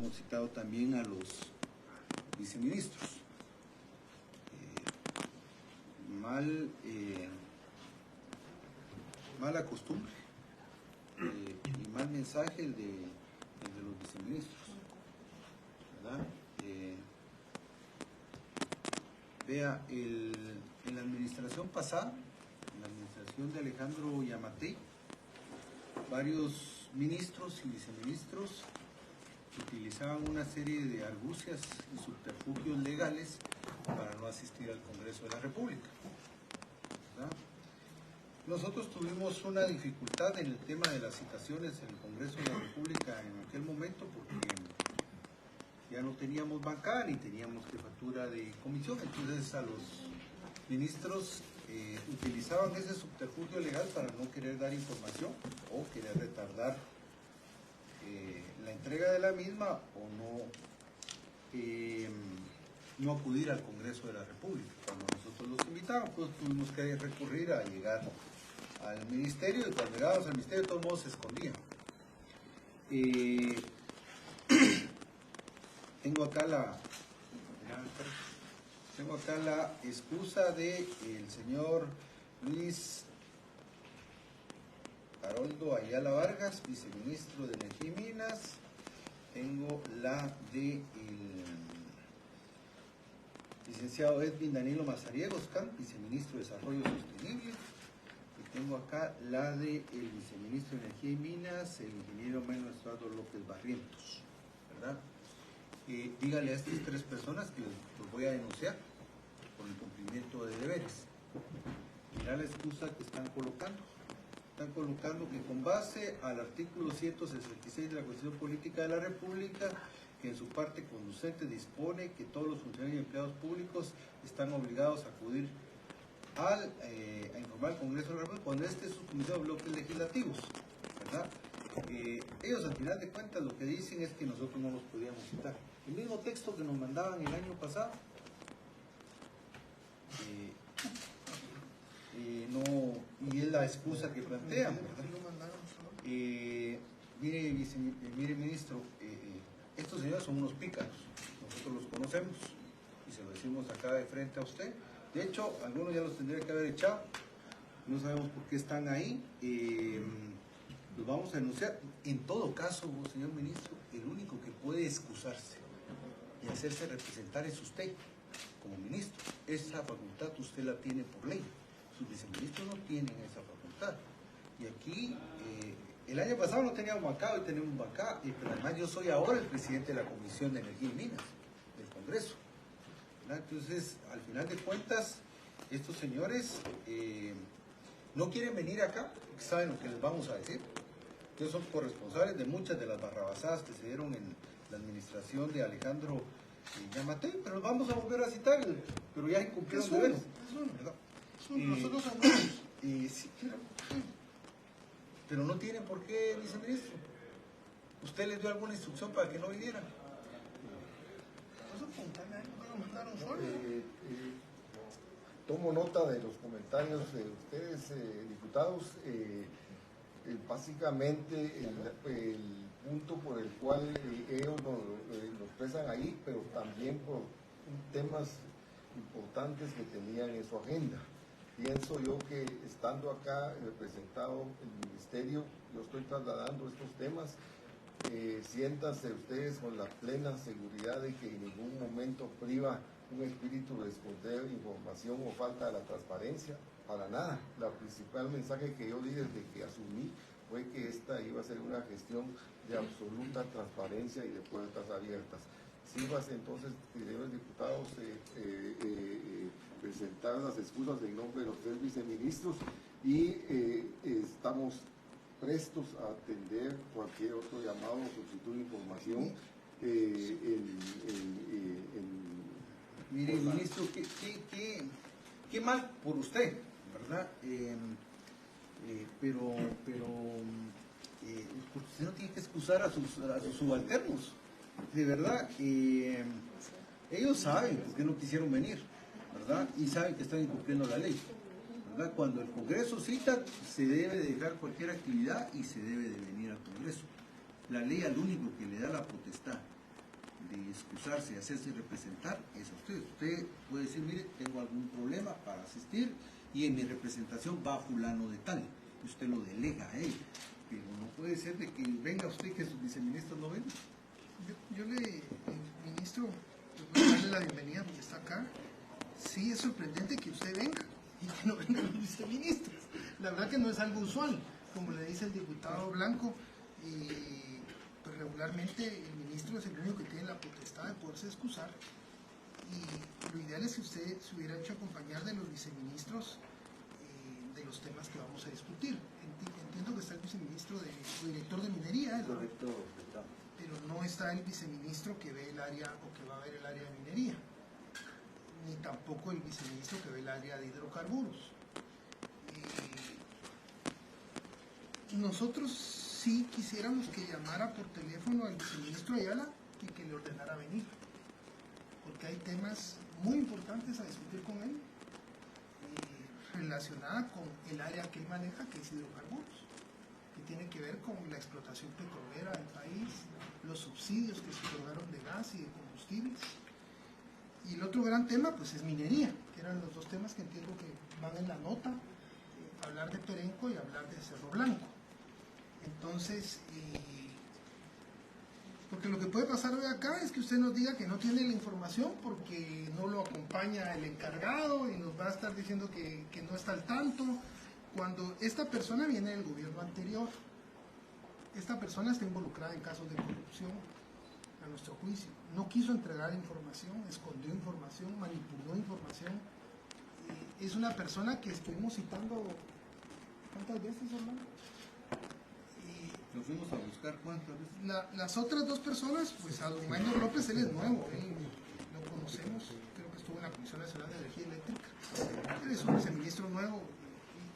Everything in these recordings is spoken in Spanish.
hemos citado también a los viceministros. Mala costumbre y mal mensaje el de los viceministros, ¿verdad? Vea, en la administración pasada, en la administración de Alejandro Yamatei, varios ministros y viceministros utilizaban una serie de argucias y subterfugios legales para no asistir al Congreso de la República, ¿verdad? Nosotros tuvimos una dificultad en el tema de las citaciones en el Congreso de la República en aquel momento porque ya no teníamos bancada ni teníamos jefatura de comisión, entonces a los ministros utilizaban ese subterfugio legal para no querer dar información o querer retardar la entrega de la misma o no acudir al Congreso de la República. Cuando nosotros los invitamos, pues tuvimos que recurrir a llegar al ministerio y cuando llegábamos al ministerio de todos modos se escondían. Tengo acá la excusa del señor Luis Haroldo Ayala Vargas, viceministro de Energía y Minas. Tengo la del licenciado Edwin Danilo Mazariegos Camp, viceministro de Desarrollo Sostenible. Y tengo acá la del viceministro de Energía y Minas, el ingeniero Manuel Estuardo López Barrientos, ¿verdad? Dígale a estas tres personas que los voy a denunciar por el cumplimiento de deberes. Mirá la excusa que están colocando. Están colocando que con base al artículo 166 de la Constitución Política de la República, que en su parte conducente dispone que todos los funcionarios y empleados públicos están obligados a acudir a informar al Congreso de la República cuando este es su comisión de bloques legislativos, ¿verdad? Ellos al final de cuentas lo que dicen es que nosotros no los podíamos citar. El mismo texto que nos mandaban el año pasado, y es la excusa que plantean, ¿verdad? Mire ministro, estos señores son unos pícaros, nosotros los conocemos y se lo decimos acá de frente a usted. De hecho, algunos ya los tendría que haber echado, no sabemos por qué están ahí. Los vamos a denunciar. En todo caso, señor ministro, el único que puede excusarse y hacerse representar es usted como ministro. Esa facultad usted la tiene por ley. Sus viceministros no tienen esa facultad. Y aquí, el año pasado no teníamos bancada, hoy tenemos bancada, pero además yo soy ahora el presidente de la Comisión de Energía y Minas del Congreso, ¿verdad? Entonces, al final de cuentas, estos señores no quieren venir acá porque saben lo que les vamos a decir. Ellos son corresponsables de muchas de las barrabasadas que se dieron en la administración de Alejandro Yamatei, pero los vamos a volver a citar, pero ya incumplieron deberes. ¿Verdad? Nosotros andamos. Sí, claro. Pero no tienen por qué, viceministro. ¿Usted les dio alguna instrucción para que no vinieran? Tomo nota de los comentarios de ustedes, diputados. Básicamente el punto por el cual ellos lo expresan ahí, pero también por temas importantes que tenían en su agenda. Pienso yo que estando acá representado el ministerio, yo estoy trasladando estos temas. Siéntanse ustedes con la plena seguridad de que en ningún momento priva un espíritu de esconder información o falta de la transparencia, para nada. El principal mensaje que yo di desde que asumí fue que esta iba a ser una gestión de absoluta transparencia y de puertas abiertas. Sírvase entonces, señores diputados, presentar las excusas en nombre de los tres viceministros y estamos prestos a atender cualquier otro llamado o solicitud de información. Mire, ministro, qué mal por usted, ¿verdad? Pero usted no tiene que excusar a sus subalternos, de verdad. Ellos saben por qué no quisieron venir, ¿verdad? Y saben que están incumpliendo la ley, ¿verdad? Cuando el Congreso cita, se debe de dejar cualquier actividad y se debe de venir al Congreso. La ley al único que le da la potestad de excusarse y hacerse representar es a usted. Usted puede decir, mire, tengo algún problema para asistir y en mi representación va fulano de tal. Y usted lo delega a él. Pero no puede ser de que venga usted y que sus viceministros no vengan. Yo le, ministro, pues, voy a darle la bienvenida porque está acá. Sí, es sorprendente que usted venga y que no vengan los viceministros. La verdad que no es algo usual, como le dice el diputado Blanco. Y pues, regularmente el ministro es el único que tiene la potestad de poderse excusar. Y lo ideal es que usted se hubiera hecho acompañar de los viceministros de los temas que vamos a discutir. Entiendo que está el viceministro o director de minería, ¿no? Correcto, Pero no está el viceministro que ve el área o que va a ver el área de minería, ni tampoco el viceministro que ve el área de hidrocarburos. Nosotros sí quisiéramos que llamara por teléfono al viceministro Ayala y que le ordenara venir, porque hay temas muy importantes a discutir con él relacionada con el área que él maneja, que es hidrocarburos, que tiene que ver con la explotación petrolera del país, los subsidios que se otorgaron de gas y de combustibles. Y el otro gran tema pues es minería, que eran los dos temas que entiendo que van en la nota, hablar de Perenco y hablar de Cerro Blanco. Entonces, porque lo que puede pasar hoy acá es que usted nos diga que no tiene la información porque no lo acompaña el encargado y nos va a estar diciendo que no está al tanto, cuando esta persona viene del gobierno anterior. Esta persona está involucrada en casos de corrupción, a nuestro juicio. No quiso entregar información, escondió información, manipuló información. Es una persona que estuvimos citando, ¿cuántas veces, hermano? Nos fuimos a buscar cuántas veces. Las otras dos personas, pues a don Maynor López, él es nuevo, él lo conocemos, creo que estuvo en la Comisión Nacional de Energía Eléctrica. Él es un viceministro nuevo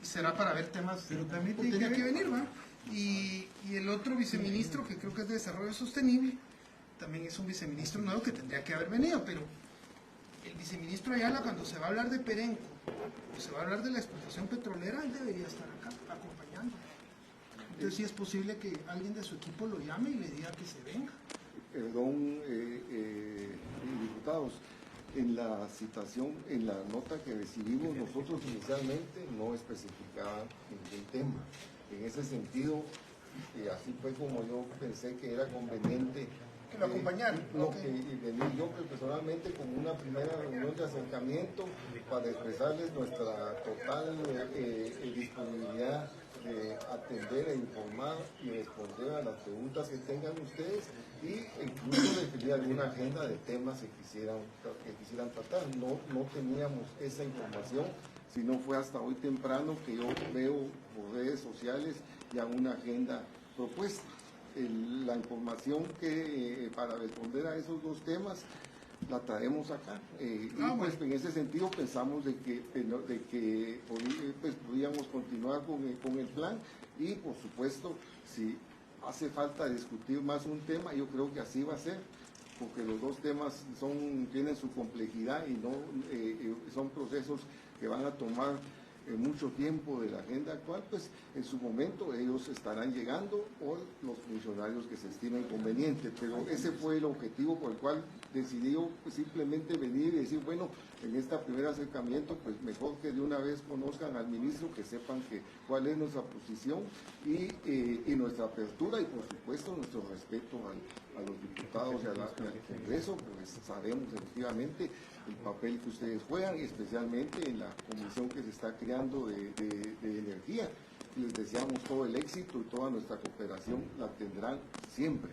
y será para ver temas, pero también tenía que venir, ¿va? Y el otro viceministro, que creo que es de Desarrollo Sostenible, también es un viceministro nuevo que tendría que haber venido, pero el viceministro Ayala, cuando se va a hablar de Perenco o se va a hablar de la explotación petrolera, él debería estar acá acompañando. Entonces sí es posible que alguien de su equipo lo llame y le diga que se venga. Perdón, diputados, en la citación, en la nota que recibimos nosotros inicialmente no especificaba ningún tema. En ese sentido, así fue como yo pensé que era conveniente que lo acompañaran. No, que venir yo personalmente como una primera reunión de acercamiento para expresarles nuestra total disponibilidad de atender e informar y responder a las preguntas que tengan ustedes y incluso definir alguna agenda de temas que quisieran tratar. No teníamos esa información, sino fue hasta hoy temprano que yo veo por redes sociales ya una agenda propuesta. La información que para responder a esos dos temas la traemos acá y pues en ese sentido pensamos de que pues podíamos continuar con el plan y por supuesto si hace falta discutir más un tema, yo creo que así va a ser, porque los dos temas tienen su complejidad y no son procesos que van a tomar mucho tiempo de la agenda actual, pues en su momento ellos estarán llegando o los funcionarios que se estimen conveniente, pero ese fue el objetivo por el cual decidió pues, simplemente venir y decir, bueno, en este primer acercamiento, pues mejor que de una vez conozcan al ministro, que sepan cuál es nuestra posición y nuestra apertura y por supuesto nuestro respeto a los diputados y al Congreso, pues sabemos efectivamente el papel que ustedes juegan, especialmente en la comisión que se está creando de energía. Les deseamos todo el éxito y toda nuestra cooperación la tendrán siempre.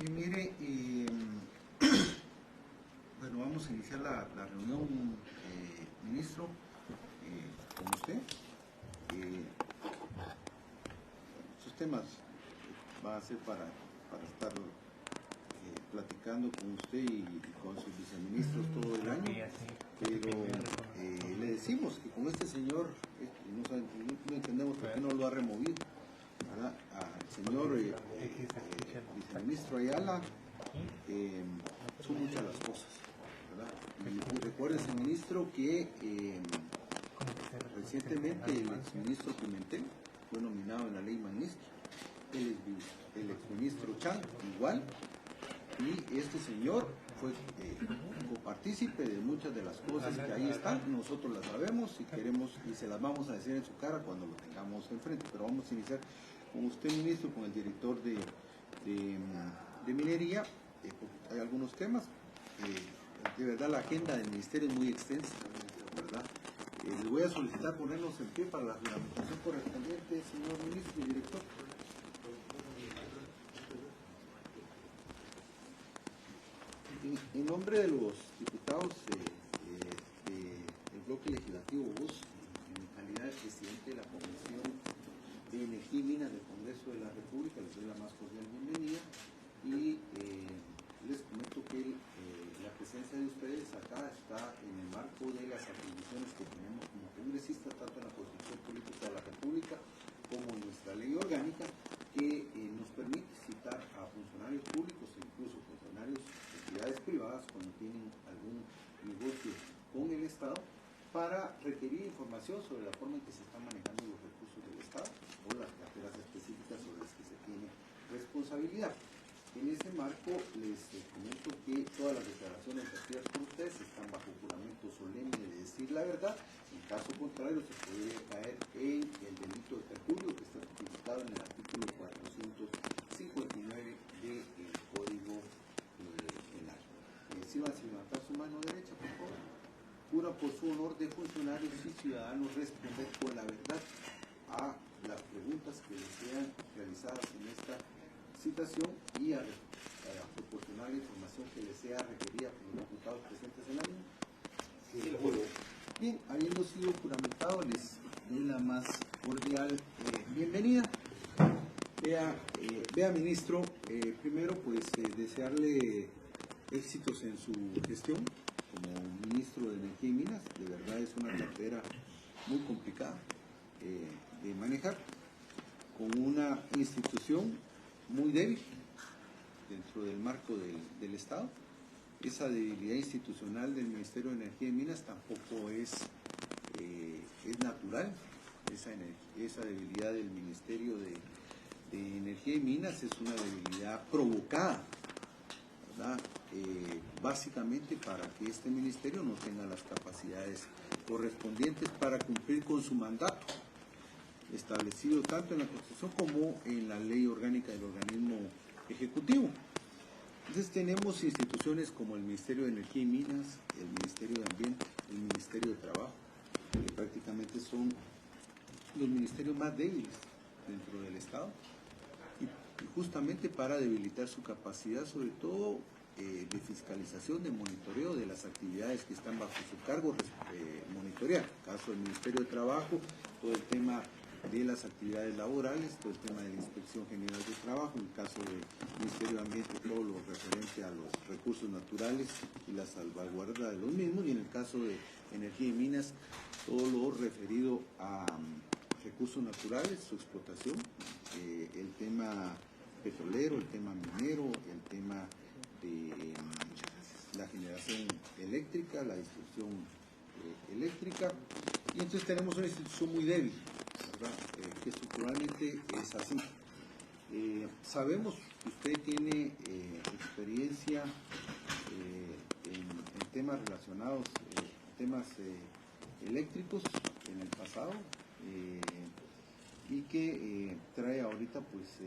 Y mire, bueno, vamos a iniciar la reunión, ministro, con usted. Sus temas van a ser para estar platicando con usted y con sus viceministros todo el año, pero le decimos que con este señor, no entendemos por qué no lo ha removido, ¿verdad? Al señor viceministro Ayala, son muchas las cosas, ¿verdad? Y recuérdese, ministro, que recientemente el exministro Pimentel fue nominado en la ley Magnífica, el exministro Chan igual, Y este señor fue copartícipe de muchas de las cosas que ahí están, nosotros las sabemos y queremos, y se las vamos a decir en su cara cuando lo tengamos enfrente. Pero vamos a iniciar con usted, ministro, con el director de minería, porque hay algunos temas. De verdad la agenda del ministerio es muy extensa, ¿verdad? Les voy a solicitar ponernos en pie para la juramentación correspondiente, señor ministro y director. En nombre de los diputados del bloque legislativo VOZ, en mi calidad de presidente de la Comisión de Energía y Minas del Congreso de la República, les doy la más cordial bienvenida y les comento que la presencia de ustedes acá está en el marco de las atribuciones que tenemos como congresistas, tanto en la Constitución Política de la República como en nuestra ley orgánica, que nos permite citar a funcionarios públicos e incluso funcionarios de entidades privadas cuando tienen algún negocio con el Estado para requerir información sobre la forma en que se están manejando los recursos del Estado o las carteras específicas sobre las que se tiene responsabilidad. En ese marco les comento que todas las declaraciones hacidas por ustedes están bajo juramento solemne de decir la verdad. En caso contrario se podría caer en el delito de perjurio que está tipificado en el artículo 459 del Código Penal. Sírvanse levantar su mano derecha, por favor. Jura por su honor de funcionarios y ciudadanos responder con la verdad a las preguntas que les sean realizadas en esta citación y a proporcionar la información que les sea requerida por los diputados presentes en la misma. Bien, habiendo sido juramentado, les doy la más cordial bienvenida. Vea, ministro, primero pues desearle éxitos en su gestión como ministro de Energía y Minas. De verdad es una cartera muy complicada de manejar, con una institución muy débil dentro del marco del Estado. Esa debilidad institucional del Ministerio de Energía y Minas tampoco es natural. Esa debilidad del Ministerio de Energía y Minas es una debilidad provocada, ¿verdad? Básicamente para que este ministerio no tenga las capacidades correspondientes para cumplir con su mandato, establecido tanto en la Constitución como en la ley orgánica del organismo ejecutivo. Entonces tenemos instituciones como el Ministerio de Energía y Minas, el Ministerio de Ambiente, el Ministerio de Trabajo, que prácticamente son los ministerios más débiles dentro del Estado, y justamente para debilitar su capacidad, sobre todo de fiscalización, de monitoreo de las actividades que están bajo su cargo, monitorear. En el caso del Ministerio de Trabajo, todo el tema de las actividades laborales, todo el tema de la Inspección General de Trabajo, en el caso del Ministerio de Ambiente, todo lo referente a los recursos naturales y la salvaguarda de los mismos, y en el caso de Energía y Minas, todo lo referido a recursos naturales, su explotación, el tema petrolero, el tema minero, el tema de la generación eléctrica, la distribución eléctrica, y entonces tenemos una institución muy débil, ¿verdad? Que estructuralmente es así. Sabemos que usted tiene experiencia en temas relacionados, temas eléctricos en el pasado, y que trae ahorita pues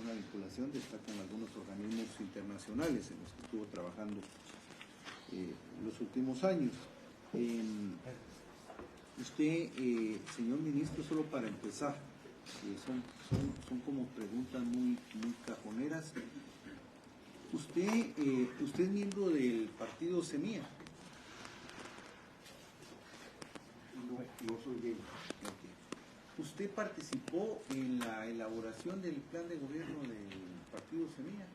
una vinculación de estar con algunos organismos internacionales en los que estuvo trabajando los últimos años. Usted, señor ministro, solo para empezar, son como preguntas muy cajoneras. Usted es miembro del partido Semilla. No soy bien. Okay. ¿Usted participó en la elaboración del plan de gobierno del partido Semilla?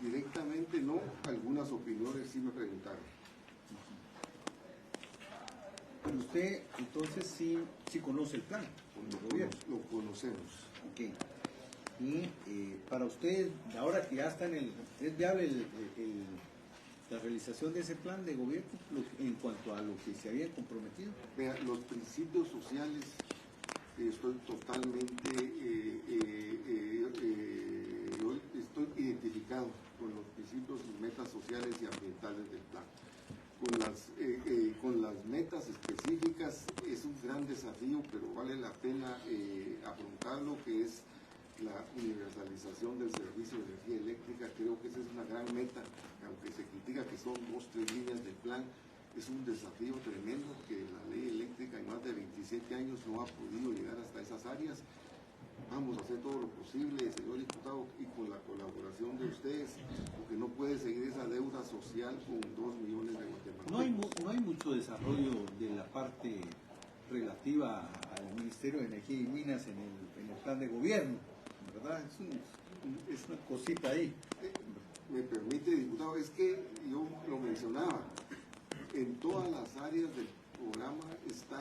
Directamente no, algunas opiniones sí me preguntaron. Pero usted entonces sí conoce el plan de gobierno. Lo conocemos. Ok. Y para usted, ahora que ya está ¿es viable la realización de ese plan de gobierno en cuanto a lo que se había comprometido? Vea, los principios sociales, estoy totalmente estoy identificado con los principios y metas sociales y ambientales del plan. Con las metas específicas es un gran desafío, pero vale la pena afrontarlo, que es la universalización del servicio de energía eléctrica. Creo que esa es una gran meta, aunque se critica que son 2 o 3 líneas del plan. Es un desafío tremendo que la ley eléctrica en más de 27 años no ha podido llegar hasta esas áreas. Vamos a hacer todo lo posible, señor diputado, y con la colaboración de ustedes, porque no puede seguir esa deuda social con 2 millones de guatemaltecos. No hay mucho desarrollo de la parte relativa al Ministerio de Energía y Minas en el plan de gobierno, ¿verdad? Es una cosita ahí. Me permite, diputado, es que yo lo mencionaba, en todas las áreas del programa está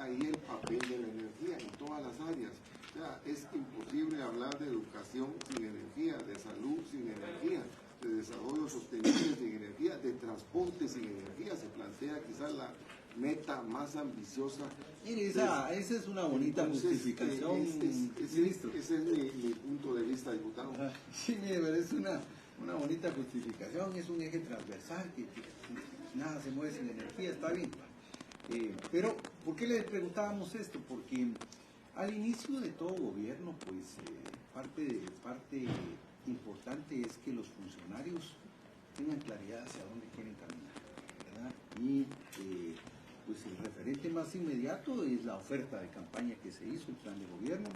ahí el papel de la energía, en todas las áreas. O sea, es imposible hablar de educación sin energía, de salud sin energía, de desarrollo sostenible sin energía, de transporte sin energía. Se plantea quizás la meta más ambiciosa. Mire, esa es una bonita justificación. Ese es mi punto de vista, diputado. Sí, mire, pero es una bonita justificación, es un eje transversal, que nada se mueve sin energía, está bien. Pero, ¿por qué le preguntábamos esto? Porque al inicio de todo gobierno, pues, parte importante es que los funcionarios tengan claridad hacia dónde quieren caminar, ¿verdad? Y pues el referente más inmediato es la oferta de campaña que se hizo, el plan de gobierno.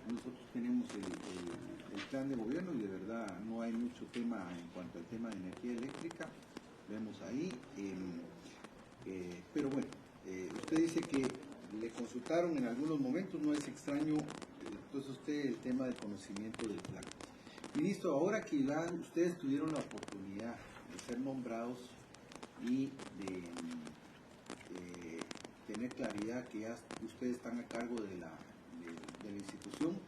Nosotros tenemos el plan de gobierno y de verdad no hay mucho tema en cuanto al tema de energía eléctrica, vemos ahí. Pero bueno, usted dice que le consultaron en algunos momentos, no es extraño, entonces usted el tema del conocimiento del plan. Ministro, ahora que ustedes tuvieron la oportunidad de ser nombrados y de tener claridad que ya ustedes están a cargo de la institución,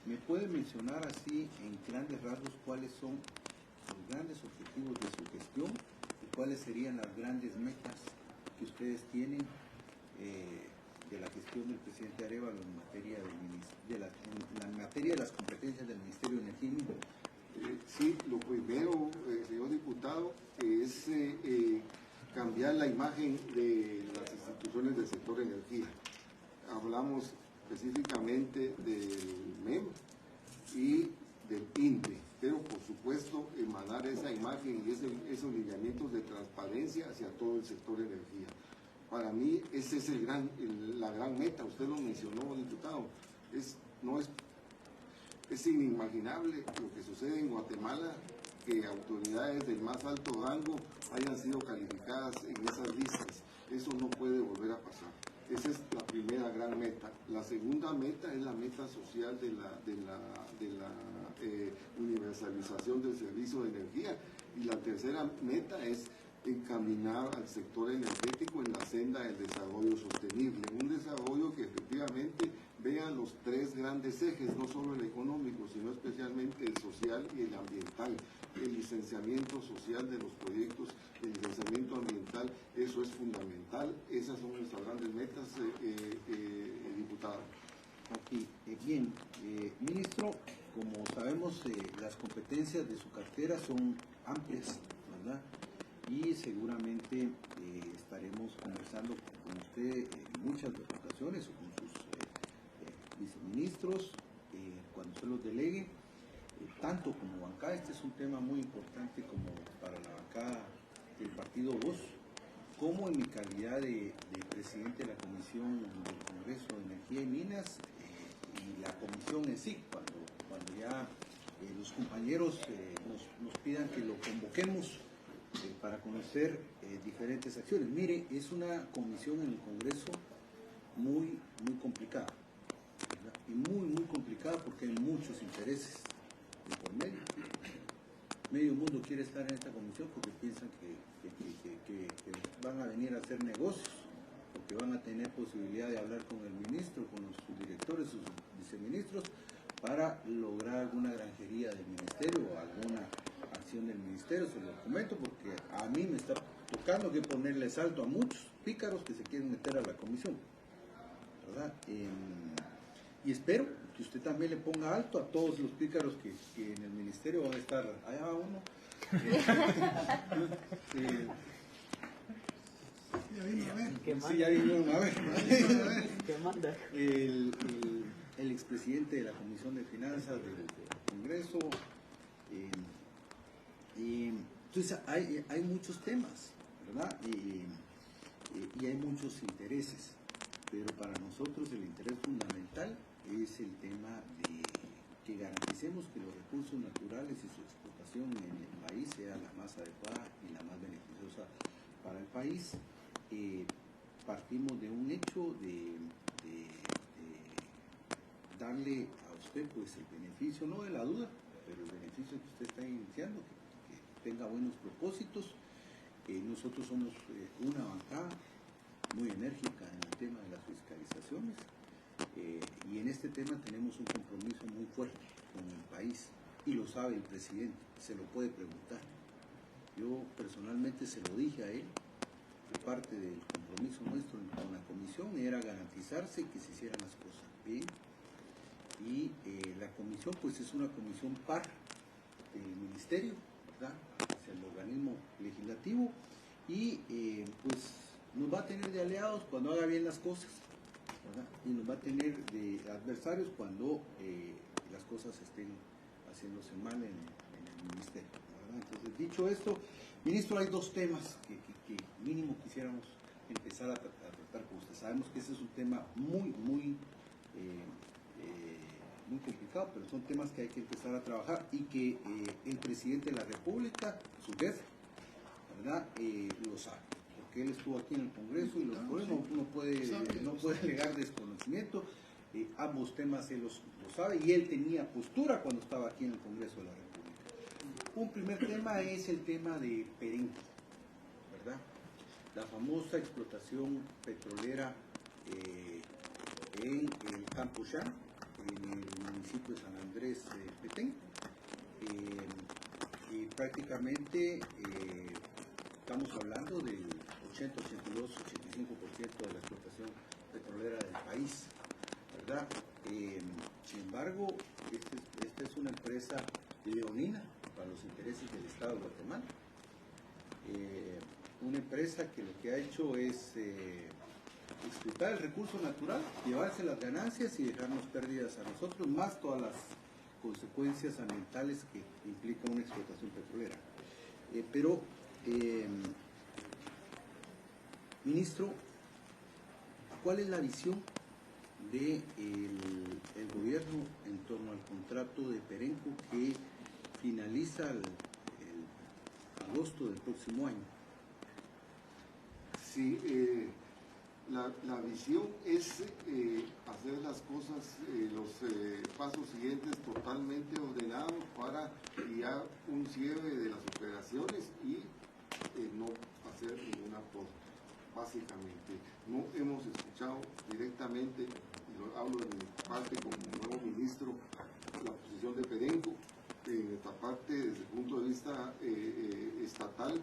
¿me puede mencionar así en grandes rasgos cuáles son los grandes objetivos de su gestión y cuáles serían las grandes metas que ustedes tienen de la gestión del presidente Arévalo en materia en materia de las competencias del Ministerio de Energía y Minas? Sí, lo primero, señor diputado, es cambiar la imagen de las instituciones del sector energía. Hablamos específicamente del MEM y del INPE, pero por supuesto emanar esa imagen y esos lineamientos de transparencia hacia todo el sector energía. Para mí esa es la gran meta, usted lo mencionó, diputado. Es inimaginable lo que sucede en Guatemala, que autoridades del más alto rango hayan sido calificadas en esas listas. Eso no puede volver a pasar. Esa es la primera gran meta. La segunda meta es la meta social de la universalización del servicio de energía. Y la tercera meta es encaminar al sector energético en la senda del desarrollo sostenible. Un desarrollo que efectivamente vea los 3 grandes ejes, no solo el económico, sino especialmente el social y el ambiental. El licenciamiento social de los proyectos, el licenciamiento ambiental, eso es fundamental. Esas son nuestras grandes metas, diputado. Aquí, bien, ministro, como sabemos, las competencias de su cartera son amplias, ¿verdad? Y seguramente estaremos conversando con usted en muchas ocasiones o con sus viceministros cuando se los delegue. Tanto como bancada, este es un tema muy importante como para la bancada del partido Voz, como en mi calidad de presidente de la Comisión del Congreso de Energía y Minas y la comisión en sí, cuando ya los compañeros nos pidan que lo convoquemos para conocer diferentes acciones. Mire, es una comisión en el Congreso muy complicada, ¿verdad? Y muy complicada porque hay muchos intereses de por medio. Medio mundo quiere estar en esta comisión porque piensan que van a venir a hacer negocios, porque van a tener posibilidad de hablar con el ministro, con los subdirectores, sus viceministros, para lograr alguna granjería del ministerio o alguna acción del ministerio. Se lo comento porque a mí me está tocando que ponerle salto a muchos pícaros que se quieren meter a la comisión, ¿verdad? Y espero que usted también le ponga alto a todos los pícaros que en el ministerio van a estar. Allá va uno. Ya vino a ver. Sí, ya vinieron a ver. ¿Qué manda? El expresidente de la Comisión de Finanzas del Congreso. Entonces hay muchos temas, ¿verdad? Y hay muchos intereses, pero para nosotros el interés fundamental es el tema de que garanticemos que los recursos naturales y su explotación en el país sea la más adecuada y la más beneficiosa para el país. Partimos de un hecho de darle a usted pues el beneficio, no de la duda, pero el beneficio que usted está iniciando, que tenga buenos propósitos. Nosotros somos una bancada muy enérgica en el tema de las fiscalizaciones, y en este tema tenemos un compromiso muy fuerte con el país, y lo sabe el presidente, se lo puede preguntar. Yo personalmente se lo dije a él, que parte del compromiso nuestro con la comisión era garantizarse que se hicieran las cosas bien, y la comisión pues es una comisión par del ministerio, ¿verdad? Es el organismo legislativo, y pues nos va a tener de aliados cuando haga bien las cosas, ¿verdad? Y nos va a tener de adversarios cuando las cosas estén haciéndose mal en el ministerio, ¿verdad? Entonces, dicho esto, ministro, hay dos temas que mínimo quisiéramos empezar a tratar con usted. Sabemos que ese es un tema muy complicado, pero son temas que hay que empezar a trabajar, y que el presidente de la República, su jefe, ¿verdad? Lo sabe, porque él estuvo aquí en el Congreso y no puede alegar desconocimiento. Ambos temas él lo sabe, y él tenía postura cuando estaba aquí en el Congreso de la República. Un primer tema es el tema de Perenco, ¿verdad? La famosa explotación petrolera en el Campo Chá, en el municipio de San Andrés Petén. Y prácticamente estamos hablando del 80, 82, 85% de la explotación petrolera del país, ¿verdad? Sin embargo, esta es una empresa leonina para los intereses del Estado de Guatemala. Una empresa que lo que ha hecho es explotar el recurso natural, llevarse las ganancias y dejarnos pérdidas a nosotros, más todas las consecuencias ambientales que implica una explotación petrolera. Ministro, ¿cuál es la visión del gobierno en torno al contrato de Perenco que finaliza el agosto del próximo año? Sí, la visión es hacer las cosas, los pasos siguientes totalmente ordenados para guiar un cierre de las operaciones y no hacer ninguna aporte. Básicamente, no hemos escuchado directamente, y lo hablo de mi parte como nuevo ministro, la posición de Perenco. En nuestra parte, desde el punto de vista estatal,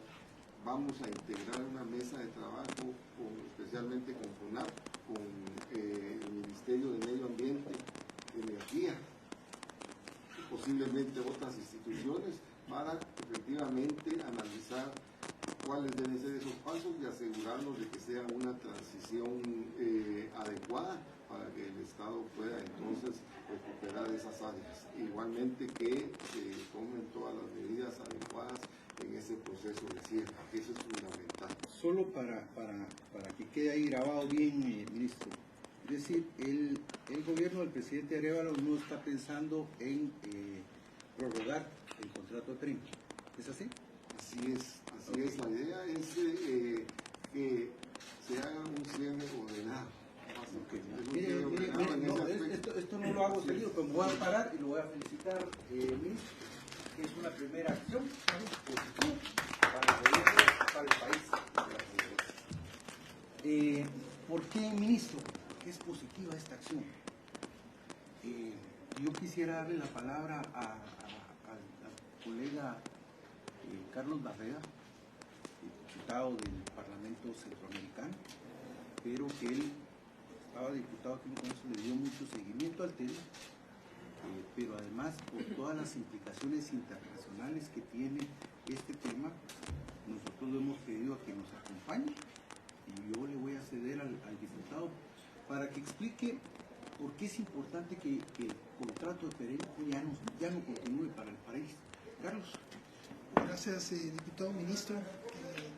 vamos a integrar una mesa de trabajo, especialmente con FONAP, con el Ministerio de Medio Ambiente, Energía, y posiblemente otras instituciones, para efectivamente analizar cuáles deben ser esos pasos y asegurarnos de que sea una transición adecuada para que el Estado pueda entonces recuperar esas áreas. Igualmente que se tomen todas las medidas adecuadas en ese proceso de cierre, que eso es fundamental. Solo para que quede ahí grabado bien, ministro. Es decir, el gobierno del presidente Arévalo no está pensando en prorrogar el contrato de Perenco. ¿Es así? Así es. La idea es que se haga un cierre ordenado. Mire, esto no lo hago seguido, pero me voy a parar y lo voy a felicitar, ministro, que es una primera acción positiva para el gobierno, para el país. ¿Por qué, ministro? ¿Por qué es positiva esta acción? Yo quisiera darle la palabra al colega Carlos Barreda, diputado del Parlamento Centroamericano, pero que él estaba diputado aquí en el Congreso, le dio mucho seguimiento al tema pero además por todas las implicaciones internacionales que tiene este tema, nosotros le hemos pedido a que nos acompañe y yo le voy a ceder al diputado para que explique por qué es importante que el contrato de Perenco ya no continúe para el país. Carlos. Gracias, diputado, ministro,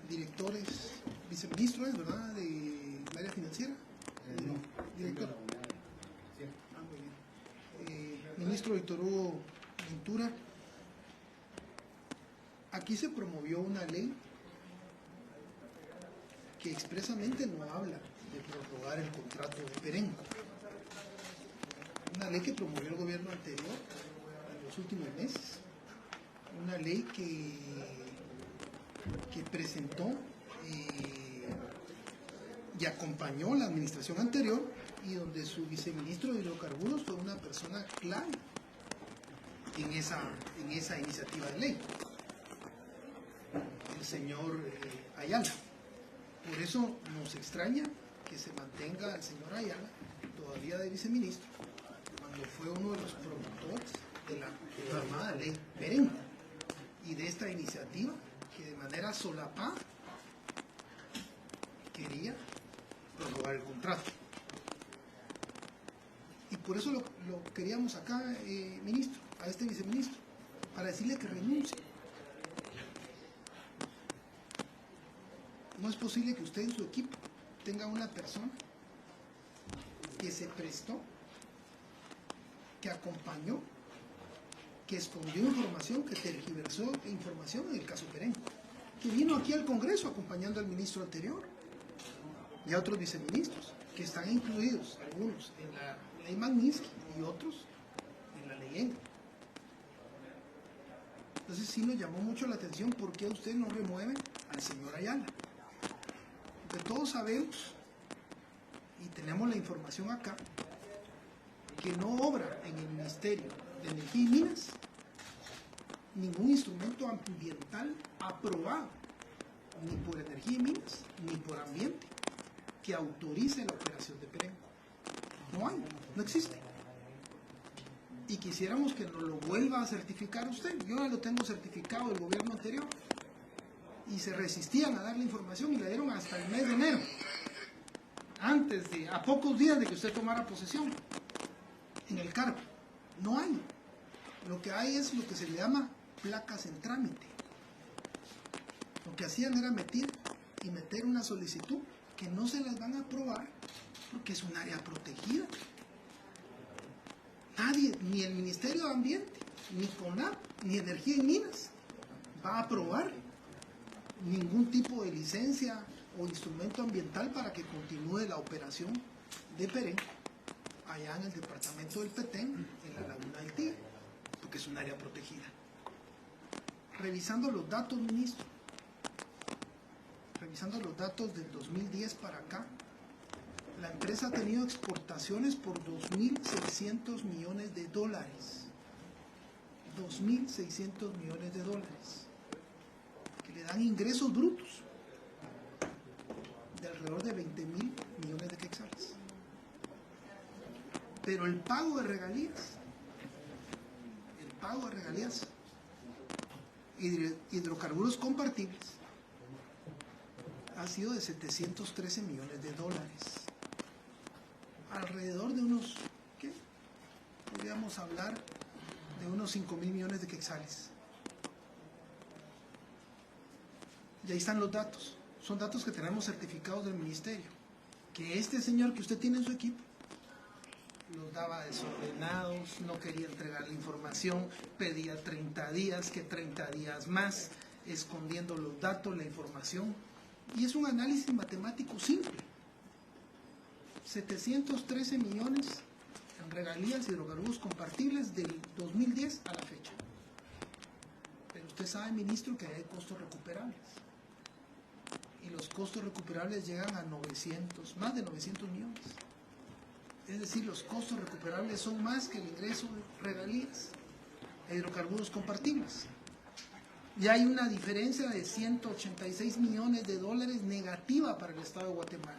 directores, viceministros, ¿verdad?, del área financiera. No. Director. Muy bien. Ministro Víctor Hugo Ventura, aquí se promovió una ley que expresamente no habla de prorrogar el contrato de Perenco. Una ley que promovió el gobierno anterior en los últimos meses. Una ley que presentó y acompañó la administración anterior y donde su viceministro de hidrocarburos fue una persona clave en esa iniciativa de ley, el señor Ayala. Por eso nos extraña que se mantenga el señor Ayala todavía de viceministro cuando fue uno de los promotores de la llamada ley Perenco y de esta iniciativa que de manera solapada quería prorrogar el contrato. Y por eso lo queríamos acá, ministro, a este viceministro, para decirle que renuncie. No es posible que usted en su equipo tenga una persona que se prestó, que acompañó, que escondió información, que tergiversó información en el caso Perenco, que vino aquí al Congreso acompañando al ministro anterior y a otros viceministros, que están incluidos, algunos en la ley Magnitsky y otros en la ley ENGA. Entonces sí nos llamó mucho la atención por qué usted no remueve al señor Ayala. Porque todos sabemos, y tenemos la información acá, que no obra en el Ministerio de Energía y Minas ningún instrumento ambiental aprobado, ni por Energía y Minas, ni por Ambiente, que autorice la operación de Perenco. No hay, no existe. Y quisiéramos que nos lo vuelva a certificar usted. Yo ya lo tengo certificado del gobierno anterior. Y se resistían a dar la información y la dieron hasta el mes de enero. A pocos días de que usted tomara posesión en el cargo. No hay. Lo que hay es lo que se le llama placas en trámite. Lo que hacían era meter una solicitud que no se las van a aprobar porque es un área protegida. Nadie, ni el Ministerio de Ambiente, ni CONAP, ni Energía y Minas va a aprobar ningún tipo de licencia o instrumento ambiental para que continúe la operación de Perenco allá en el departamento del Petén, en la Laguna del Tigre, porque es un área protegida. Revisando los datos, ministro, revisando los datos del 2010 para acá, la empresa ha tenido exportaciones por 2.600 millones de dólares. 2.600 millones de dólares. Que le dan ingresos brutos de alrededor de 20.000 millones de quetzales. Pero el pago de regalías, hidrocarburos compartibles, ha sido de 713 millones de dólares. Alrededor de unos, ¿qué? Podríamos hablar de unos 5.000 millones de quetzales. Y ahí están los datos. Son datos que tenemos certificados del ministerio. Que este señor que usted tiene en su equipo los daba desordenados, no quería entregar la información, pedía 30 días, que 30 días más, escondiendo los datos, la información. Y es un análisis matemático simple. 713 millones en regalías y hidrocarburos compartibles del 2010 a la fecha. Pero usted sabe, ministro, que hay costos recuperables. Y los costos recuperables llegan a más de 900 millones. Es decir, los costos recuperables son más que el ingreso de regalías e hidrocarburos compartibles. Y hay una diferencia de 186 millones de dólares negativa para el Estado de Guatemala.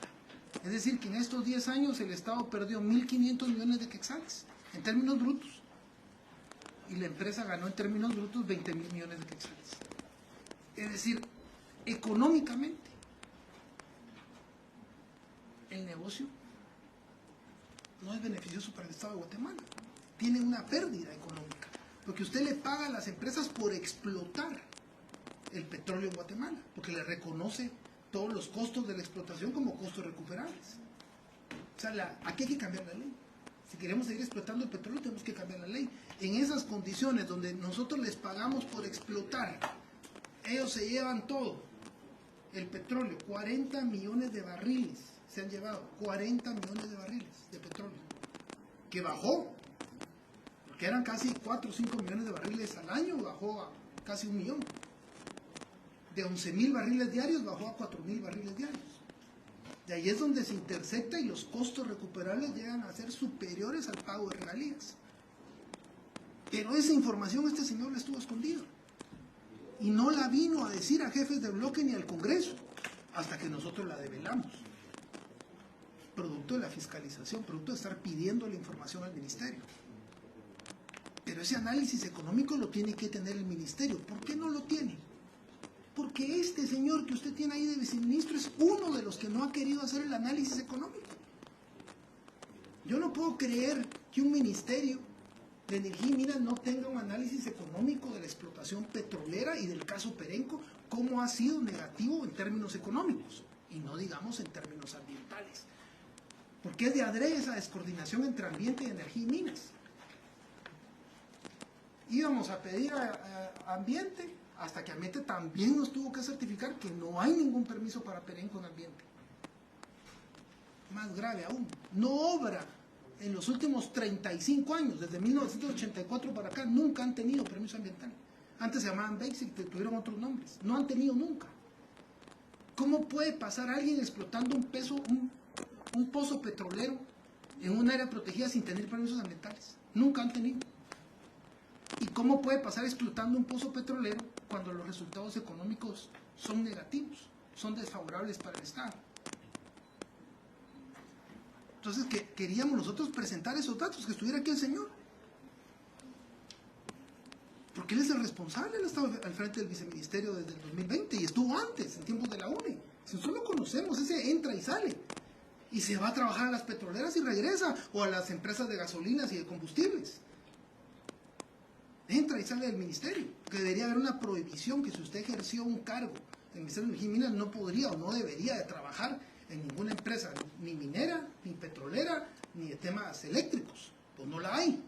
Es decir, que en estos 10 años el Estado perdió 1.500 millones de quetzales, en términos brutos. y la empresa ganó en términos brutos 20.000 millones de quetzales. Es decir, económicamente, el negocio no es beneficioso para el Estado de Guatemala. Tiene una pérdida económica, porque usted le paga a las empresas por explotar el petróleo en Guatemala, porque le reconoce todos los costos de la explotación como costos recuperables. O sea, aquí hay que cambiar la ley. Si queremos seguir explotando el petróleo, tenemos que cambiar la ley. En esas condiciones donde nosotros les pagamos por explotar, ellos se llevan todo, el petróleo, 40 millones de barriles se han llevado, 40 millones de barriles de petróleo, que bajó, porque eran casi 4 o 5 millones de barriles al año, bajó a casi 1 millón. De 11.000 barriles diarios bajó a 4.000 barriles diarios. De ahí es donde se intersecta y los costos recuperables llegan a ser superiores al pago de regalías. Pero esa información este señor la estuvo escondida. Y no la vino a decir a jefes de bloque ni al Congreso, hasta que nosotros la develamos. Producto de la fiscalización, producto de estar pidiendo la información al ministerio. Pero ese análisis económico lo tiene que tener el ministerio. ¿Por qué no lo tiene? Porque este señor que usted tiene ahí de viceministro es uno de los que no ha querido hacer el análisis económico. Yo no puedo creer que un ministerio de Energía y Minas no tenga un análisis económico de la explotación petrolera y del caso Perenco, cómo ha sido negativo en términos económicos, y no digamos en términos ambientales. Porque es de adrede esa descoordinación entre ambiente y energía y minas. Íbamos a pedir a ambiente, hasta que Ambiente también nos tuvo que certificar que no hay ningún permiso para Perenco en ambiente. Más grave aún, no obra en los últimos 35 años, desde 1984 para acá, nunca han tenido permiso ambiental. Antes se llamaban Basic, tuvieron otros nombres, no han tenido nunca. ¿Cómo puede pasar alguien explotando un pozo petrolero en un área protegida sin tener permisos ambientales? Nunca han tenido. ¿Y cómo puede pasar explotando un pozo petrolero cuando los resultados económicos son negativos, son desfavorables para el Estado? Entonces, queríamos nosotros presentar esos datos, que estuviera aquí el señor. Porque él es el responsable, él estaba al frente del viceministerio desde el 2020 y estuvo antes, en tiempos de la UNE. Si nosotros lo conocemos, ese entra y sale. Y se va a trabajar a las petroleras y regresa, o a las empresas de gasolinas y de combustibles. Entra y sale del ministerio, que debería haber una prohibición que si usted ejerció un cargo en el Ministerio de Energía y Minas no podría o no debería de trabajar en ninguna empresa, ni minera, ni petrolera, ni de temas eléctricos, pues no la hay.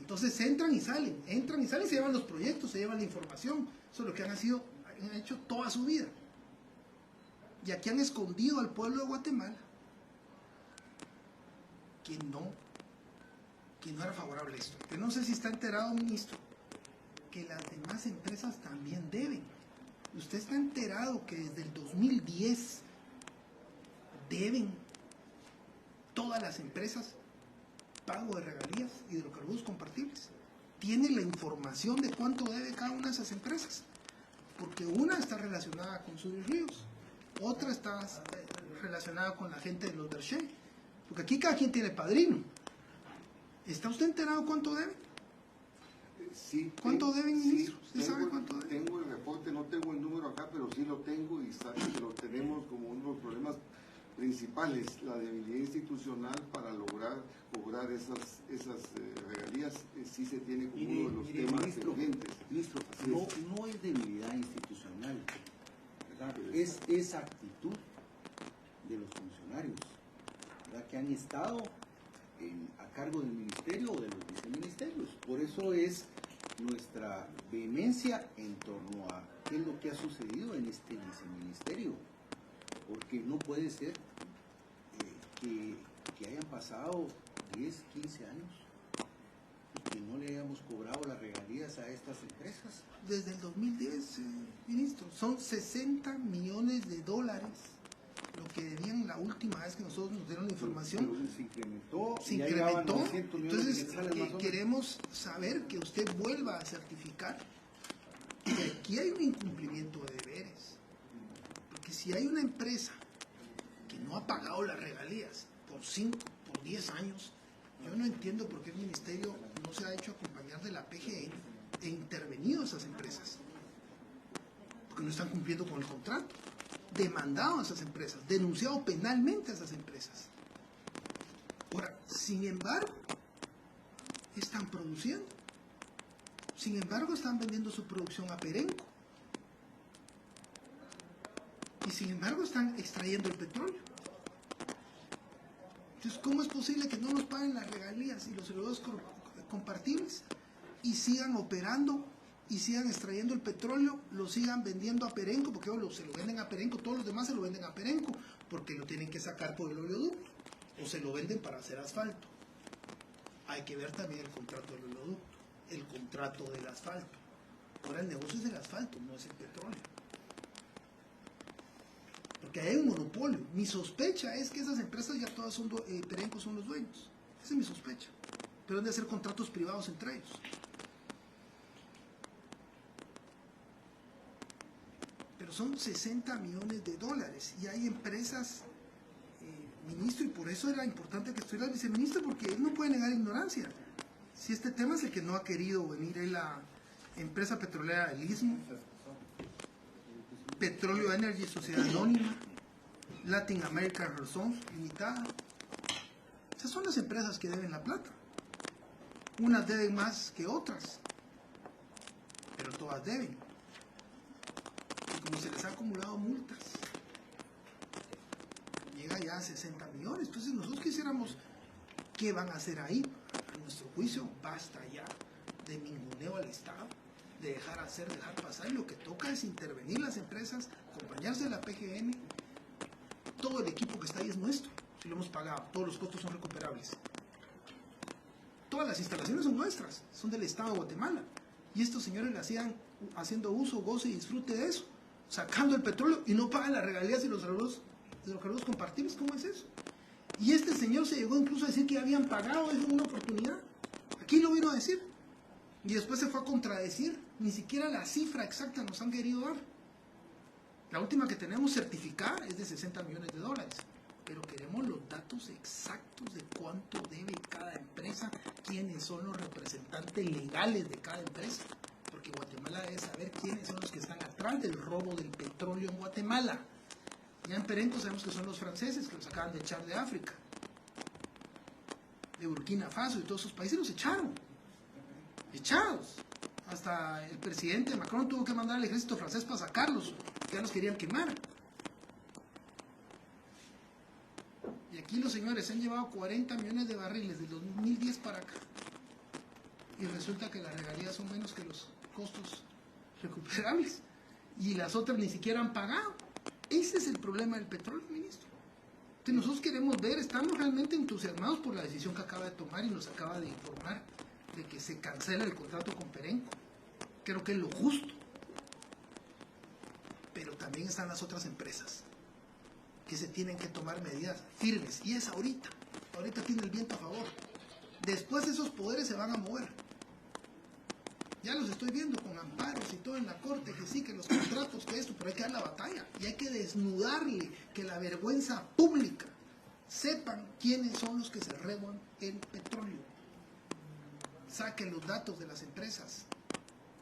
Entonces entran y salen, se llevan los proyectos, se llevan la información, eso es lo que han hecho toda su vida. Y aquí han escondido al pueblo de Guatemala que no era favorable a esto. Yo no sé si está enterado, ministro, que las demás empresas también deben. Usted está enterado que desde el 2010 deben todas las empresas pago de regalías, hidrocarburos compartibles. Tiene la información de cuánto debe cada una de esas empresas, porque una está relacionada con Sur y Ríos, otra está relacionada con la gente de los Berché, porque aquí cada quien tiene padrino. ¿Está usted enterado cuánto deben? Sí. ¿Cuánto deben, ministro? ¿Usted sabe cuánto deben? Tengo el reporte, no tengo el número acá, pero sí lo tengo y lo tenemos como uno de los problemas principales, la debilidad institucional para lograr cobrar esas regalías, sí se tiene como uno de los temas pendientes. Ministro, no es debilidad institucional, ¿verdad? Es actitud de los funcionarios, ¿verdad? Que han estado a cargo del ministerio o de los viceministerios. Por eso es nuestra vehemencia en torno a qué es lo que ha sucedido en este viceministerio, porque no puede ser que hayan pasado 10, 15 años y que no le hayamos cobrado las regalías a estas empresas. Desde el 2010, ministro, son 60 millones de dólares lo que debían la última vez que nosotros nos dieron la información. Pero se incrementó. Se incrementó. Entonces, queremos saber que usted vuelva a certificar que aquí hay un incumplimiento de deberes. Porque si hay una empresa que no ha pagado las regalías por 5, por 10 años, Yo no entiendo por qué el ministerio no se ha hecho acompañar de la PGN e intervenido a esas empresas. Porque no están cumpliendo con el contrato. Demandado a esas empresas, denunciado penalmente a esas empresas. Ahora, sin embargo, están produciendo. Sin embargo, están vendiendo su producción a Perenco. Y sin embargo, están extrayendo el petróleo. Entonces, ¿cómo es posible que no nos paguen las regalías y los elevados compartibles y sigan operando y sigan extrayendo el petróleo, lo sigan vendiendo a Perenco? Porque se lo venden a Perenco, todos los demás se lo venden a Perenco, porque lo tienen que sacar por el oleoducto, o se lo venden para hacer asfalto. Hay que ver también el contrato del oleoducto, el contrato del asfalto. Ahora el negocio es el asfalto, no es el petróleo. Porque hay un monopolio. Mi sospecha es que esas empresas ya todas son, Perenco son los dueños. Esa es mi sospecha. Pero han de hacer contratos privados entre ellos. Pero son 60 millones de dólares. Y hay empresas, ministro, y por eso era importante que estuviera el viceministro, porque él no puede negar ignorancia. Si este tema es el que no ha querido venir, es la empresa petrolera del Istmo, Petróleo Energy Sociedad Anónima, Latin American Resources Limitada. Esas son las empresas que deben la plata. Unas deben más que otras, pero todas deben. Y como se les ha acumulado multas, llega ya a 60 millones. Entonces nosotros quisiéramos, ¿qué van a hacer ahí? A nuestro juicio, basta ya de mingoneo al Estado, de dejar hacer, dejar pasar. Y lo que toca es intervenir las empresas, acompañarse de la PGN. Todo el equipo que está ahí es nuestro, si lo hemos pagado, todos los costos son recuperables. Todas las instalaciones son nuestras, son del Estado de Guatemala. Y estos señores le hacían haciendo uso, goce y disfrute de eso, sacando el petróleo y no pagan las regalías y los hidrocarburos compartibles. ¿Cómo es eso? Y este señor se llegó incluso a decir que habían pagado eso en una oportunidad. Aquí lo vino a decir. Y después se fue a contradecir. Ni siquiera la cifra exacta nos han querido dar. La última que tenemos certificada es de 60 millones de dólares. Pero queremos los datos exactos de cuánto debe cada empresa, quiénes son los representantes legales de cada empresa. Porque Guatemala debe saber quiénes son los que están atrás del robo del petróleo en Guatemala. Ya en Perenco sabemos que son los franceses que los acaban de echar de África, de Burkina Faso y todos esos países los echaron. Echados. Hasta el presidente Macron tuvo que mandar al ejército francés para sacarlos, que ya los querían quemar. Y aquí los señores se han llevado 40 millones de barriles del 2010 para acá. Y resulta que las regalías son menos que los costos recuperables. Y las otras ni siquiera han pagado. Ese es el problema del petróleo, ministro. Entonces nosotros queremos ver, estamos realmente entusiasmados por la decisión que acaba de tomar y nos acaba de informar de que se cancela el contrato con Perenco. Creo que es lo justo. Pero también están las otras empresas que se tienen que tomar medidas firmes. Y es ahorita. Ahorita tiene el viento a favor. Después esos poderes se van a mover. Ya los estoy viendo con amparos y todo en la corte, que sí, que los contratos, que esto, pero hay que dar la batalla. Y hay que desnudarle, que la vergüenza pública sepan quiénes son los que se roban el petróleo. Saquen los datos de las empresas,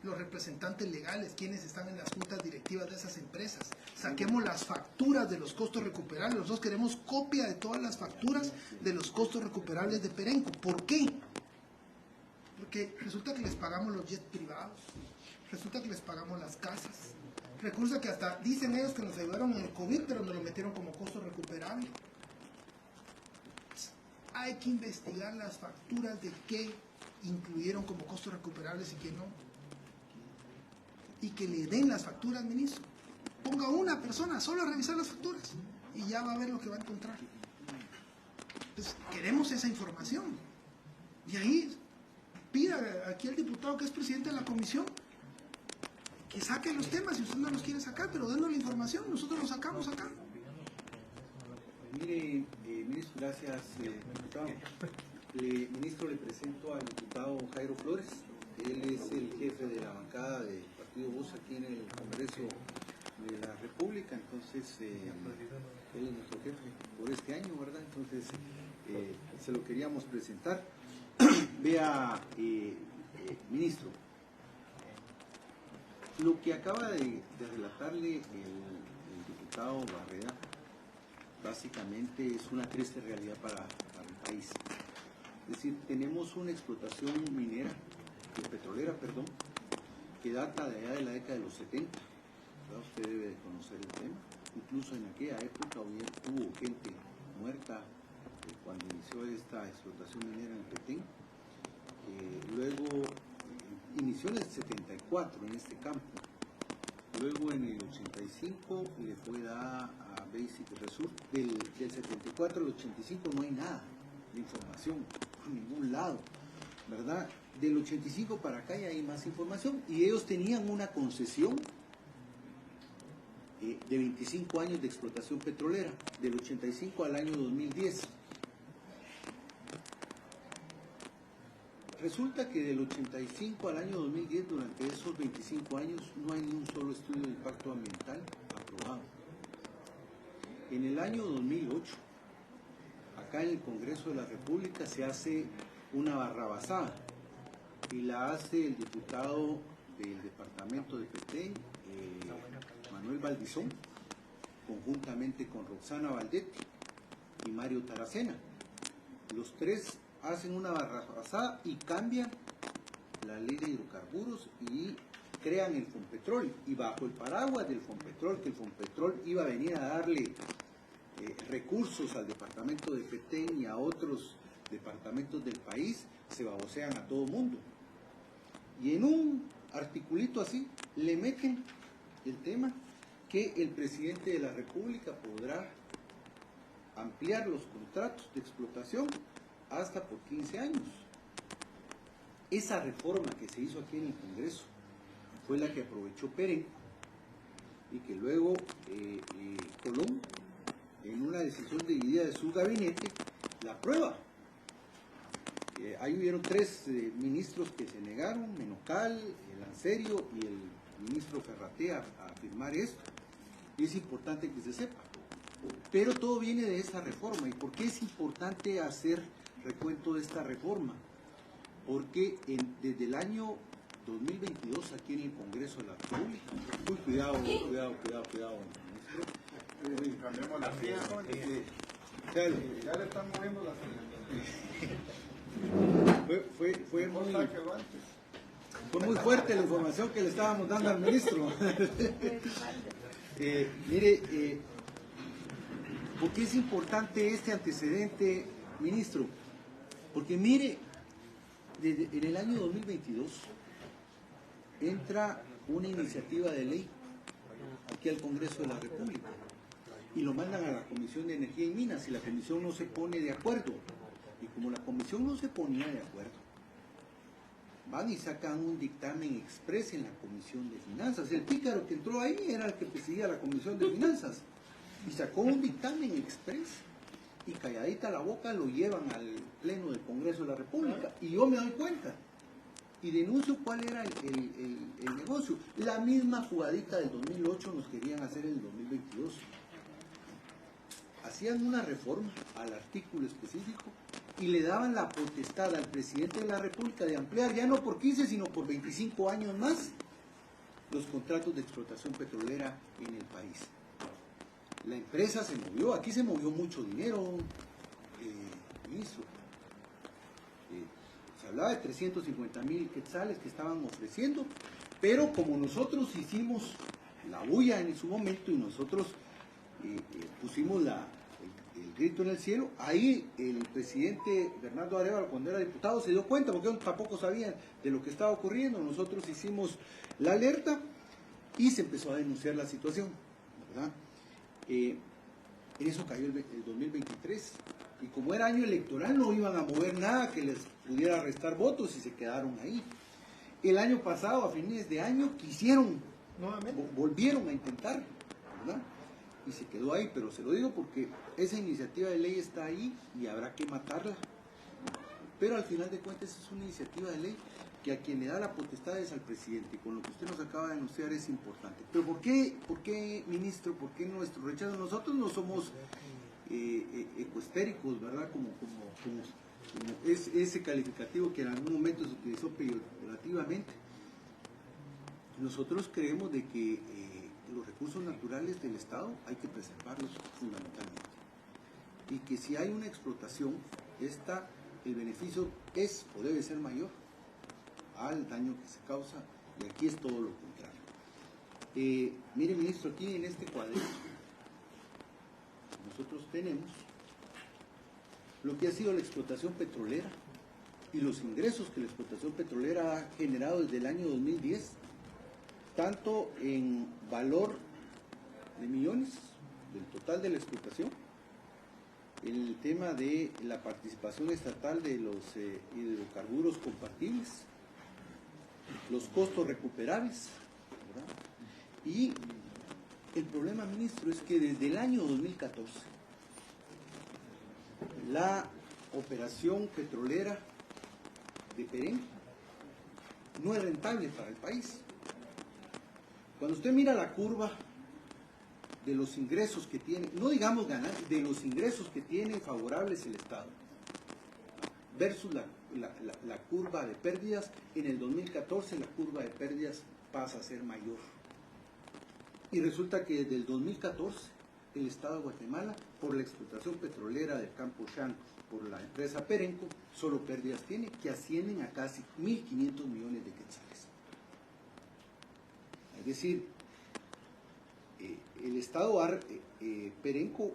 los representantes legales, quienes están en las juntas directivas de esas empresas. Saquemos las facturas de los costos recuperables. Nosotros queremos copia de todas las facturas de los costos recuperables de Perenco. ¿Por qué? Porque resulta que les pagamos los jets privados, resulta que les pagamos las casas, resulta que hasta dicen ellos que nos ayudaron en el COVID, pero nos lo metieron como costo recuperable. Hay que investigar las facturas de qué incluyeron como costos recuperables y qué no. Y que le den las facturas, ministro. Ponga una persona solo a revisar las facturas y ya va a ver lo que va a encontrar. Entonces, queremos esa información. Y ahí pida aquí al diputado que es presidente de la comisión que saque los temas, si usted no los quiere sacar, pero denos la información, nosotros los sacamos acá. Mire, ministro, gracias, diputado. Ministro, le presento al diputado Jairo Flores. Él es el jefe de la bancada del Partido Voz aquí en el Congreso de la República. Entonces, él es nuestro jefe por este año, ¿verdad? Entonces, se lo queríamos presentar. Vea, ministro, lo que acaba de relatarle el diputado Barreda básicamente es una triste realidad para el país. Es decir, tenemos una explotación minera, petrolera, perdón, que data de allá de la década de los 70. ¿Verdad? Usted debe de conocer el tema. Incluso en aquella época hubo gente muerta cuando inició esta explotación minera en Petén. Luego inició en el 74 en este campo. Luego en el 85 le fue dada a Basic Resources. Del 74 al 85 no hay nada de información por ningún lado, ¿verdad? Del 85 para acá ya hay más información y ellos tenían una concesión de 25 años de explotación petrolera, del 85 al año 2010. Resulta que del 85 al año 2010, durante esos 25 años, no hay ni un solo estudio de impacto ambiental aprobado. En el año 2008, acá en el Congreso de la República se hace una barrabasada y la hace el diputado del departamento de Petén, Manuel Valdizón, conjuntamente con Roxana Valdetti y Mario Taracena. Los tres hacen una barrabasada y cambian la ley de hidrocarburos y crean el Fonpetrol. Y bajo el paraguas del Fonpetrol, que el Fonpetrol iba a venir a darle recursos al departamento de Petén y a otros departamentos del país, se babosean a todo mundo. Y en un articulito así le meten el tema que el presidente de la República podrá ampliar los contratos de explotación hasta por 15 años. Esa reforma que se hizo aquí en el Congreso fue la que aprovechó Pérez y que luego Colón, en una decisión dividida de su gabinete, la aprueba. Ahí hubieron tres ministros que se negaron, Menocal, el Lancerio y el ministro Ferraté a firmar esto. Y es importante que se sepa. Pero todo viene de esa reforma. ¿Y por qué es importante hacer recuento de esta reforma? Porque desde el año 2022 aquí en el Congreso de la República, cuidado, ministro. Cambiamos la silla. Ya le están moviendo la silla. Fue muy fuerte la información que le estábamos dando al ministro. Mire, ¿por qué es importante este antecedente, ministro? Porque mire, en el año 2022 entra una iniciativa de ley aquí al Congreso de la República y lo mandan a la Comisión de Energía y Minas y la Comisión no se pone de acuerdo. Y como la Comisión no se ponía de acuerdo, van y sacan un dictamen exprés en la Comisión de Finanzas. El pícaro que entró ahí era el que presidía la Comisión de Finanzas y sacó un dictamen exprés y calladita la boca lo llevan al Pleno del Congreso de la República y yo me doy cuenta y denuncio cuál era el negocio. La misma jugadita del 2008 nos querían hacer en el 2022. Hacían una reforma al artículo específico y le daban la potestad al presidente de la República de ampliar ya no por 15 sino por 25 años más los contratos de explotación petrolera en el país. La empresa se movió, aquí se movió mucho dinero, ministro. Se hablaba de 350,000 quetzales que estaban ofreciendo, pero como nosotros hicimos la bulla en su momento y nosotros pusimos el grito en el cielo, ahí el presidente Bernardo Arévalo, cuando era diputado, se dio cuenta, porque ellos tampoco sabían de lo que estaba ocurriendo. Nosotros hicimos la alerta y se empezó a denunciar la situación, ¿verdad? En eso cayó el 2023 y como era año electoral no iban a mover nada que les pudiera restar votos y se quedaron ahí. El año pasado, a fines de año, volvieron a intentar, ¿verdad? Y se quedó ahí, pero se lo digo porque esa iniciativa de ley está ahí y habrá que matarla. Pero al final de cuentas es una iniciativa de ley que a quien le da la potestad es al presidente, y con lo que usted nos acaba de anunciar es importante. Pero ¿por qué, ministro, por qué nuestro rechazo? Nosotros no somos ecoestéricos, ¿verdad? Como es ese calificativo que en algún momento se utilizó peyorativamente. Nosotros creemos de que los recursos naturales del Estado hay que preservarlos fundamentalmente. Y que si hay una explotación, el beneficio es o debe ser mayor al daño que se causa, y aquí es todo lo contrario. Mire, ministro, aquí en este cuadrito nosotros tenemos lo que ha sido la explotación petrolera y los ingresos que la explotación petrolera ha generado desde el año 2010, tanto en valor de millones del total de la explotación, el tema de la participación estatal de los hidrocarburos compartibles, los costos recuperables, ¿verdad? Y el problema, ministro, es que desde el año 2014 la operación petrolera de Perenco no es rentable para el país. Cuando usted mira la curva de los ingresos que tiene, no digamos ganancias, de los ingresos que tiene favorables el Estado, versus la curva de pérdidas, en el 2014 la curva de pérdidas pasa a ser mayor. Y resulta que desde el 2014 el Estado de Guatemala, por la explotación petrolera del Campo Shan, por la empresa Perenco, solo pérdidas tiene, que ascienden a casi 1.500 millones de quetzales. Es decir, el Estado Perenco,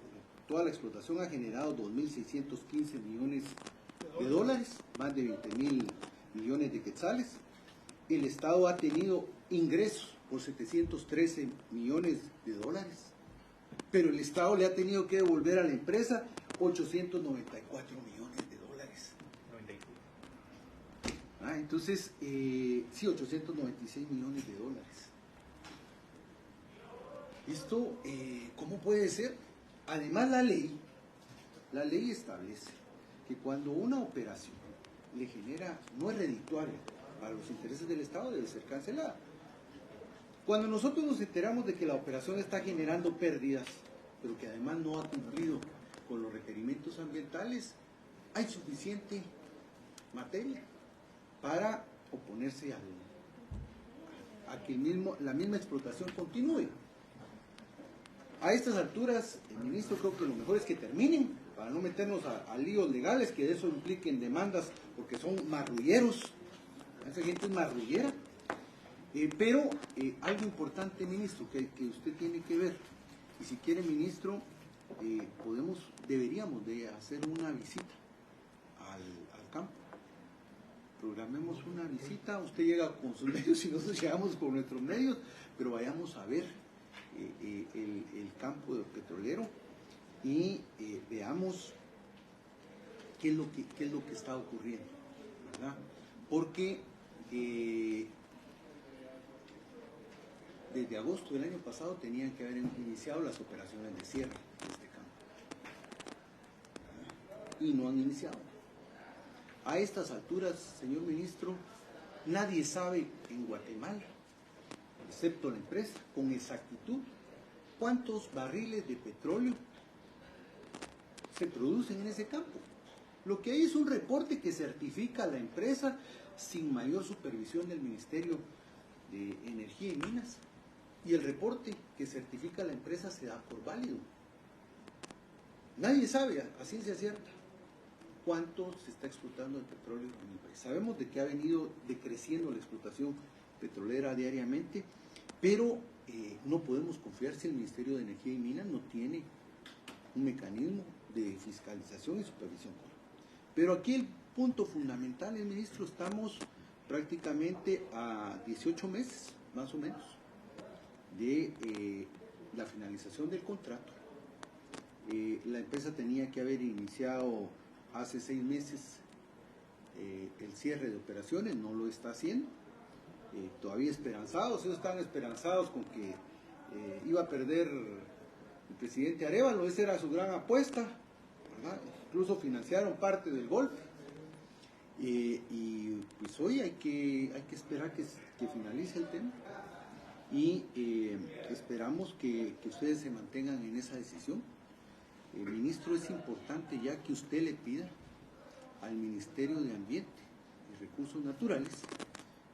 toda la explotación ha generado 2.615 millones de dólares, más de 20.000 millones de quetzales. El Estado ha tenido ingresos por 713 millones de dólares, pero el Estado le ha tenido que devolver a la empresa 894 millones de dólares. 94. Entonces, sí, 896 millones de dólares. Esto, ¿cómo puede ser? Además, la ley establece que cuando una operación le genera, no es redituaria para los intereses del Estado, debe ser cancelada. Cuando nosotros nos enteramos de que la operación está generando pérdidas, pero que además no ha cumplido con los requerimientos ambientales, hay suficiente materia para oponerse a que la misma explotación continúe. A estas alturas, el ministro, creo que lo mejor es que terminen, para no meternos a líos legales, que de eso impliquen demandas, porque son marrulleros. Esa gente es marrullera. Pero algo importante, ministro, que usted tiene que ver, y si quiere, ministro, deberíamos de hacer una visita al campo. Programemos una visita, usted llega con sus medios y nosotros llegamos con nuestros medios, pero vayamos a ver el campo petrolero y veamos qué es lo que está ocurriendo, ¿verdad? Porque desde agosto del año pasado tenían que haber iniciado las operaciones de cierre de este campo, ¿verdad? Y no han iniciado. A estas alturas, señor ministro, nadie sabe en Guatemala, excepto la empresa, con exactitud, cuántos barriles de petróleo se producen en ese campo. Lo que hay es un reporte que certifica a la empresa sin mayor supervisión del Ministerio de Energía y Minas. Y el reporte que certifica a la empresa se da por válido. Nadie sabe a ciencia cierta cuánto se está explotando el petróleo en el país. Sabemos de que ha venido decreciendo la explotación petrolera diariamente, pero no podemos confiar si el Ministerio de Energía y Minas no tiene un mecanismo de fiscalización y supervisión. Pero aquí el punto fundamental, ministro, estamos prácticamente a 18 meses, más o menos, de la finalización del contrato. La empresa tenía que haber iniciado hace 6 meses el cierre de operaciones, no lo está haciendo. Todavía esperanzados, ellos estaban esperanzados con que iba a perder el presidente Arévalo, esa era su gran apuesta, ¿verdad? Incluso financiaron parte del golpe. Y pues hoy hay que esperar que finalice el tema y esperamos que ustedes se mantengan en esa decisión ministro, es importante ya que usted le pida al Ministerio de Ambiente y Recursos Naturales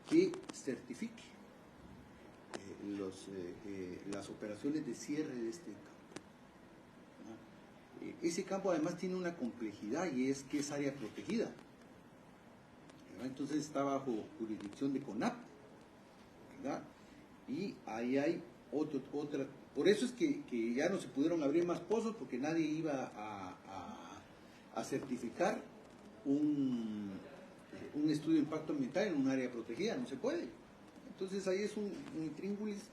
que certifique las operaciones de cierre de este campo. Ese campo además tiene una complejidad y es que es área protegida. Entonces está bajo jurisdicción de CONAP, ¿verdad? Y ahí hay otra. Por eso es que ya no se pudieron abrir más pozos, porque nadie iba a certificar un estudio de impacto ambiental en un área protegida, no se puede. Entonces ahí es un intríngulis.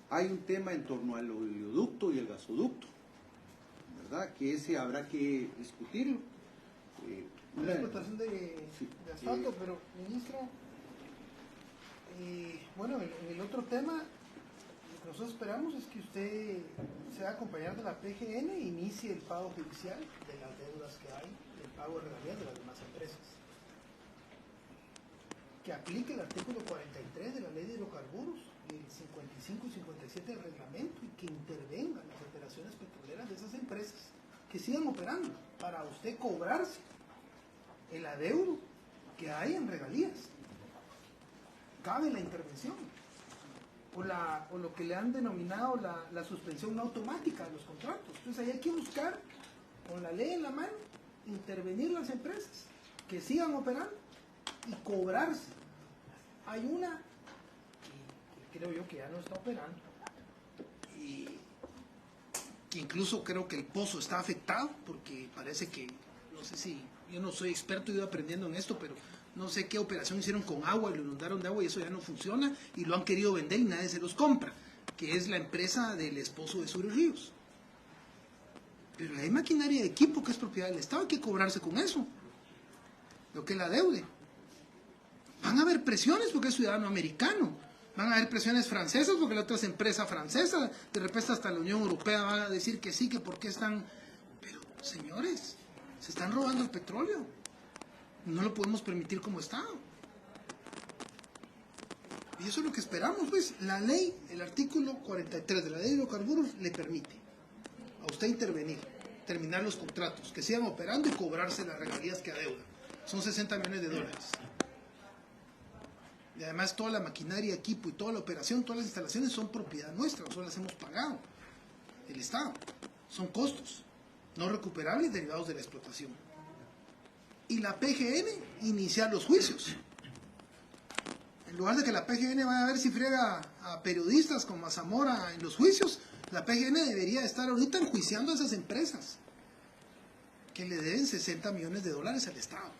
Hay un tema en torno al oleoducto y el gasoducto, ¿verdad? Que ese habrá que discutirlo. La explotación de asfalto, pero ministro, bueno, en el otro tema, lo que nosotros esperamos es que usted sea acompañado de la PGN e inicie el pago judicial de las deudas que hay, el pago de regalías de las demás empresas. Que aplique el artículo 43 de la Ley de Hidrocarburos, el 55 y 57 del reglamento, y que intervengan las operaciones petroleras de esas empresas que sigan operando para usted cobrarse el adeudo que hay en regalías. Cabe la intervención o lo que le han denominado la suspensión automática de los contratos. Entonces ahí hay que buscar, con la ley en la mano, intervenir las empresas que sigan operando y cobrarse. Hay una que creo yo que ya no está operando y que incluso creo que el pozo está afectado, porque parece que, no sé si, yo no soy experto, he ido aprendiendo en esto, pero no sé qué operación hicieron con agua y lo inundaron de agua y eso ya no funciona y lo han querido vender y nadie se los compra, que es la empresa del esposo de Sur Ríos. Pero hay maquinaria de equipo que es propiedad del Estado, hay que cobrarse con eso, lo que la deude. Van a haber presiones porque es ciudadano americano, van a haber presiones francesas porque la otra es empresa francesa, de repente hasta la Unión Europea va a decir que sí, que por qué están... Pero, señores, se están robando el petróleo, no lo podemos permitir como Estado. Y eso es lo que esperamos, pues. La ley, el artículo 43 de la Ley de Hidrocarburos le permite a usted intervenir, terminar los contratos, que sigan operando y cobrarse las regalías que adeudan. Son $60 millones. Y además toda la maquinaria, equipo y toda la operación, todas las instalaciones son propiedad nuestra, nosotros las hemos pagado, el Estado. Son costos no recuperables derivados de la explotación. Y la PGN iniciar los juicios. En lugar de que la PGN vaya a ver si friega a periodistas como a Zamora en los juicios, la PGN debería estar ahorita enjuiciando a esas empresas que le deben $60 millones al Estado.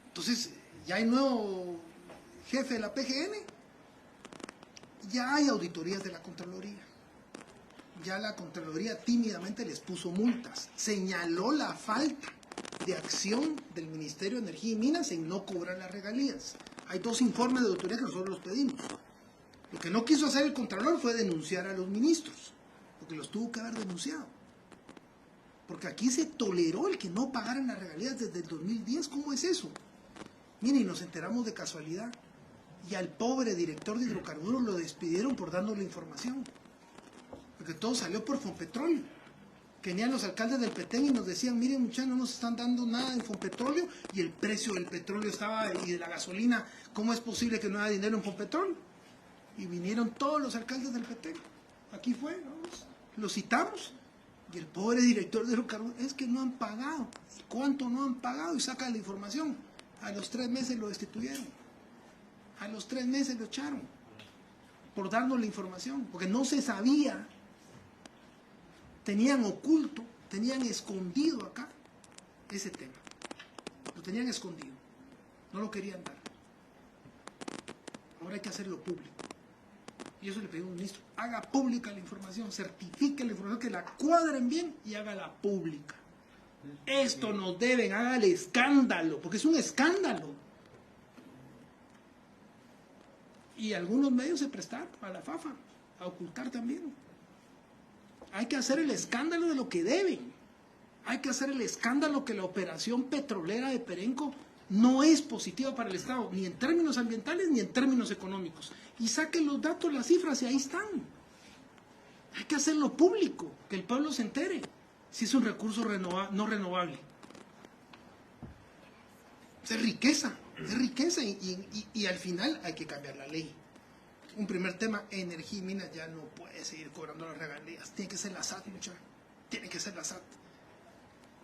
Entonces, ya hay nuevo jefe de la PGN, ya hay auditorías de la Contraloría. Ya la Contraloría tímidamente les puso multas, señaló la falta de acción del Ministerio de Energía y Minas en no cobrar las regalías. Hay 2 informes de auditoría que nosotros los pedimos. Lo que no quiso hacer el Contralor fue denunciar a los ministros, porque los tuvo que haber denunciado. Porque aquí se toleró el que no pagaran las regalías desde el 2010. ¿Cómo es eso? Miren, nos enteramos de casualidad. Y al pobre director de hidrocarburos lo despidieron por darnos la información. Porque todo salió por Fonpetróleo. Que venían los alcaldes del Petén y nos decían, miren muchachos, no nos están dando nada en Fonpetróleo y el precio del petróleo estaba, y de la gasolina, ¿cómo es posible que no haya dinero en Fonpetróleo? Y vinieron todos los alcaldes del Petén. Aquí fue, vamos, lo citamos. Y el pobre director de hidrocarburos, es que no han pagado. ¿Y cuánto no han pagado? Y saca la información. A los 3 meses lo destituyeron. A los 3 meses lo echaron. Por darnos la información. Porque no se sabía. Tenían oculto, tenían escondido acá ese tema. Lo tenían escondido. No lo querían dar. Ahora hay que hacerlo público. Y eso le pedí a un ministro. Haga pública la información, certifique la información, que la cuadren bien y hágala pública. Esto nos deben, hágale escándalo, porque es un escándalo. Y algunos medios se prestaron a la fafa, a ocultar también. Hay que hacer el escándalo de lo que deben. Hay que hacer el escándalo que la operación petrolera de Perenco no es positiva para el Estado, ni en términos ambientales ni en términos económicos. Y saquen los datos, las cifras, y ahí están. Hay que hacerlo público, que el pueblo se entere si es un recurso no renovable. Es riqueza y al final hay que cambiar la ley. Un primer tema, energía y minas ya no puede seguir cobrando las regalías. Tiene que ser la SAT, muchachos. Tiene que ser la SAT.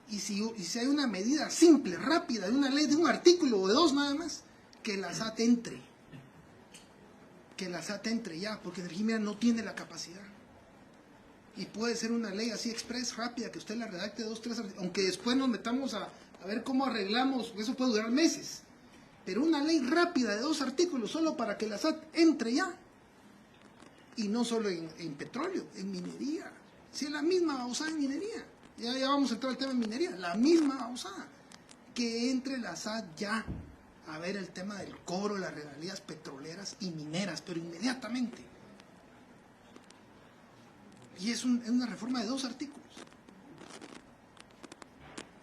Y si hay una medida simple, rápida, de una ley, de un artículo o de dos nada más, que la SAT entre. Que la SAT entre ya, porque energía y minas no tiene la capacidad. Y puede ser una ley así express, rápida, que usted la redacte 2, 3, aunque después nos metamos a ver cómo arreglamos, eso puede durar meses. Pero una ley rápida de 2 artículos solo para que la SAT entre ya. Y no solo en petróleo, en minería. Si es la misma babosada en minería. Ya vamos a entrar al tema de minería. La misma babosada. Que entre la SAT ya a ver el tema del cobro de las regalías petroleras y mineras, pero inmediatamente. Y es una reforma de 2 artículos.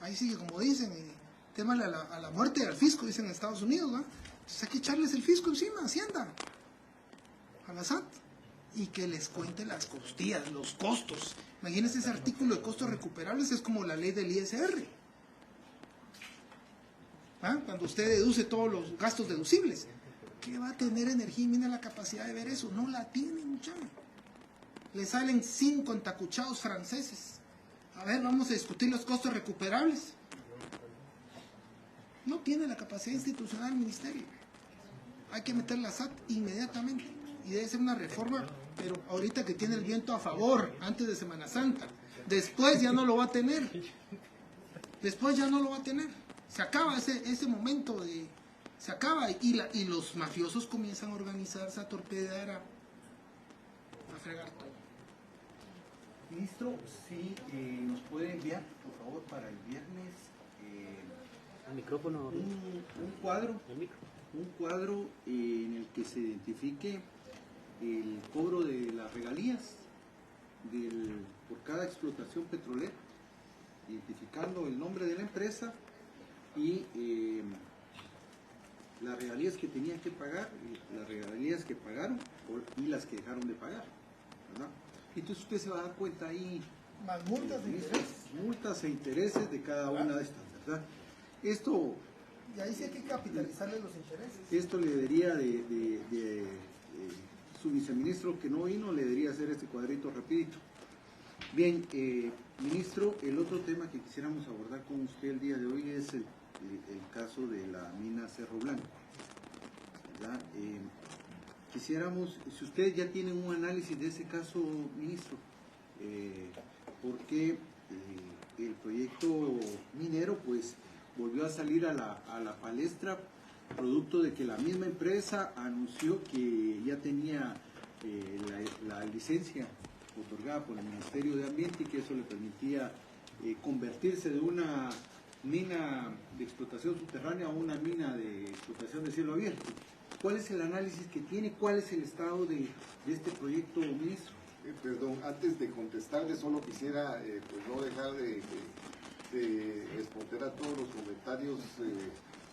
Ahí sigue, como dicen, tema a la muerte y al fisco, dicen en Estados Unidos, ¿no? Entonces hay que echarles el fisco encima, Hacienda, a la SAT, y que les cuente las costillas, los costos. Imagínense, ese artículo de costos recuperables es como la ley del ISR. ¿Ah? Cuando usted deduce todos los gastos deducibles. ¿Qué va a tener energía y mina la capacidad de ver eso? No la tiene, muchachos. Le salen 5 entacuchados franceses. A ver, vamos a discutir los costos recuperables. No tiene la capacidad institucional del ministerio. Hay que meter la SAT inmediatamente. Y debe ser una reforma, pero ahorita que tiene el viento a favor, antes de Semana Santa. Después ya no lo va a tener. Después ya no lo va a tener. Se acaba ese momento de... Se acaba y los mafiosos comienzan a organizarse, a torpedear, a fregar todo. Ministro, si nos puede enviar, por favor, para el viernes El micrófono. un cuadro, El micro. un cuadro en el que se identifique el cobro de las regalías por cada explotación petrolera, identificando el nombre de la empresa y las regalías que tenían que pagar, las regalías que pagaron y las que dejaron de pagar, ¿verdad? Entonces usted se va a dar cuenta ahí, Más multas de interés. multas e intereses de cada una de estas, ¿verdad? Esto Y ahí sí hay que capitalizarle los intereses. Esto le debería de su viceministro que no vino, le debería hacer este cuadrito rapidito. Bien, ministro, el otro tema que quisiéramos abordar con usted el día de hoy es el caso de la mina Cerro Blanco, ¿verdad? Quisiéramos, si usted ya tiene un análisis de ese caso, ministro, porque el proyecto minero pues volvió a salir a la palestra producto de que la misma empresa anunció que ya tenía la licencia otorgada por el Ministerio de Ambiente y que eso le permitía convertirse de una mina de explotación subterránea a una mina de explotación de cielo abierto. ¿Cuál es el análisis que tiene? ¿Cuál es el estado de este proyecto, ministro? Perdón, antes de contestarle, solo quisiera pues no dejar de responder a todos los comentarios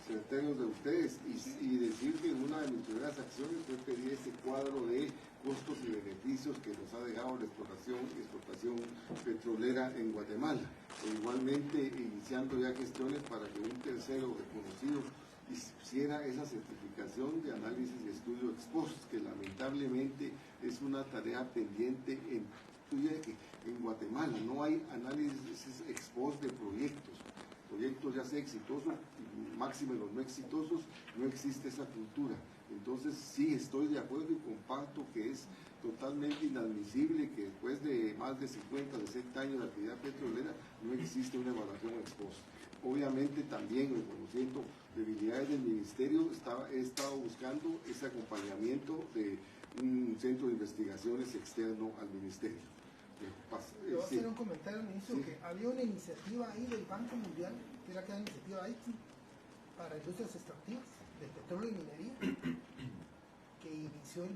certeros de ustedes y decir que una de mis primeras acciones fue pedir ese cuadro de costos y beneficios que nos ha dejado la explotación petrolera en Guatemala. E igualmente iniciando ya gestiones para que un tercero reconocido hiciera esa certificación de análisis y estudio ex post, que lamentablemente es una tarea pendiente en Guatemala. No hay análisis ex post de proyectos ya sea exitosos, máximo los no exitosos, no existe esa cultura. Entonces sí estoy de acuerdo y comparto que es totalmente inadmisible que después de más de 50 o 60 años de actividad petrolera no existe una evaluación ex post. Obviamente también reconociendo debilidades del ministerio, he estado buscando ese acompañamiento de un centro de investigaciones externo al ministerio. Le voy a hacer un comentario, ministro, sí. Que había una iniciativa ahí del Banco Mundial, que era la iniciativa Haití, para industrias extractivas de petróleo y minería, que inició el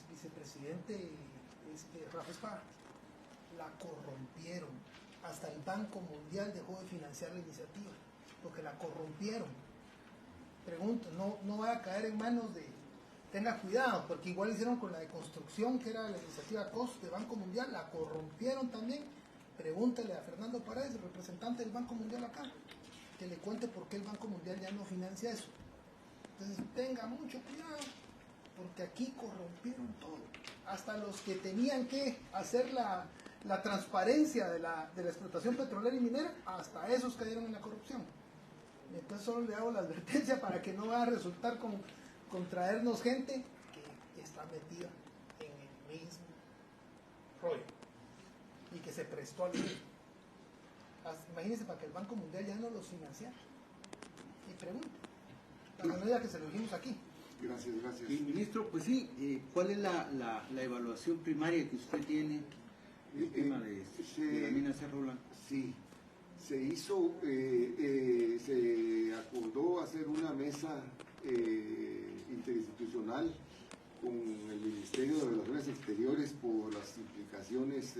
vicepresidente Rafa Espada. La corrompieron. Hasta el Banco Mundial dejó de financiar la iniciativa, porque la corrompieron. Pregunto, no va a caer en manos de tenga cuidado, porque igual hicieron con la de construcción, que era la iniciativa COS de Banco Mundial, la corrompieron también. Pregúntele a Fernando Paredes, el representante del Banco Mundial acá, que le cuente por qué el Banco Mundial ya no financia eso. Entonces tenga mucho cuidado, porque aquí corrompieron todo. Hasta los que tenían que hacer la transparencia de la explotación petrolera y minera, hasta esos cayeron en la corrupción. Entonces solo le hago la advertencia para que no vaya a resultar con traernos gente que está metida en el mismo rollo y que se prestó al mismo. Imagínense para que el Banco Mundial ya no los financiara. Y pregunto, para no diga que se lo dijimos aquí. Gracias, gracias. Y ministro, pues sí, ¿cuál es la evaluación primaria que usted tiene del tema de la mina Cerro Blanco? Sí, se hizo, se acordó hacer una mesa interinstitucional con el Ministerio de Relaciones Exteriores por las implicaciones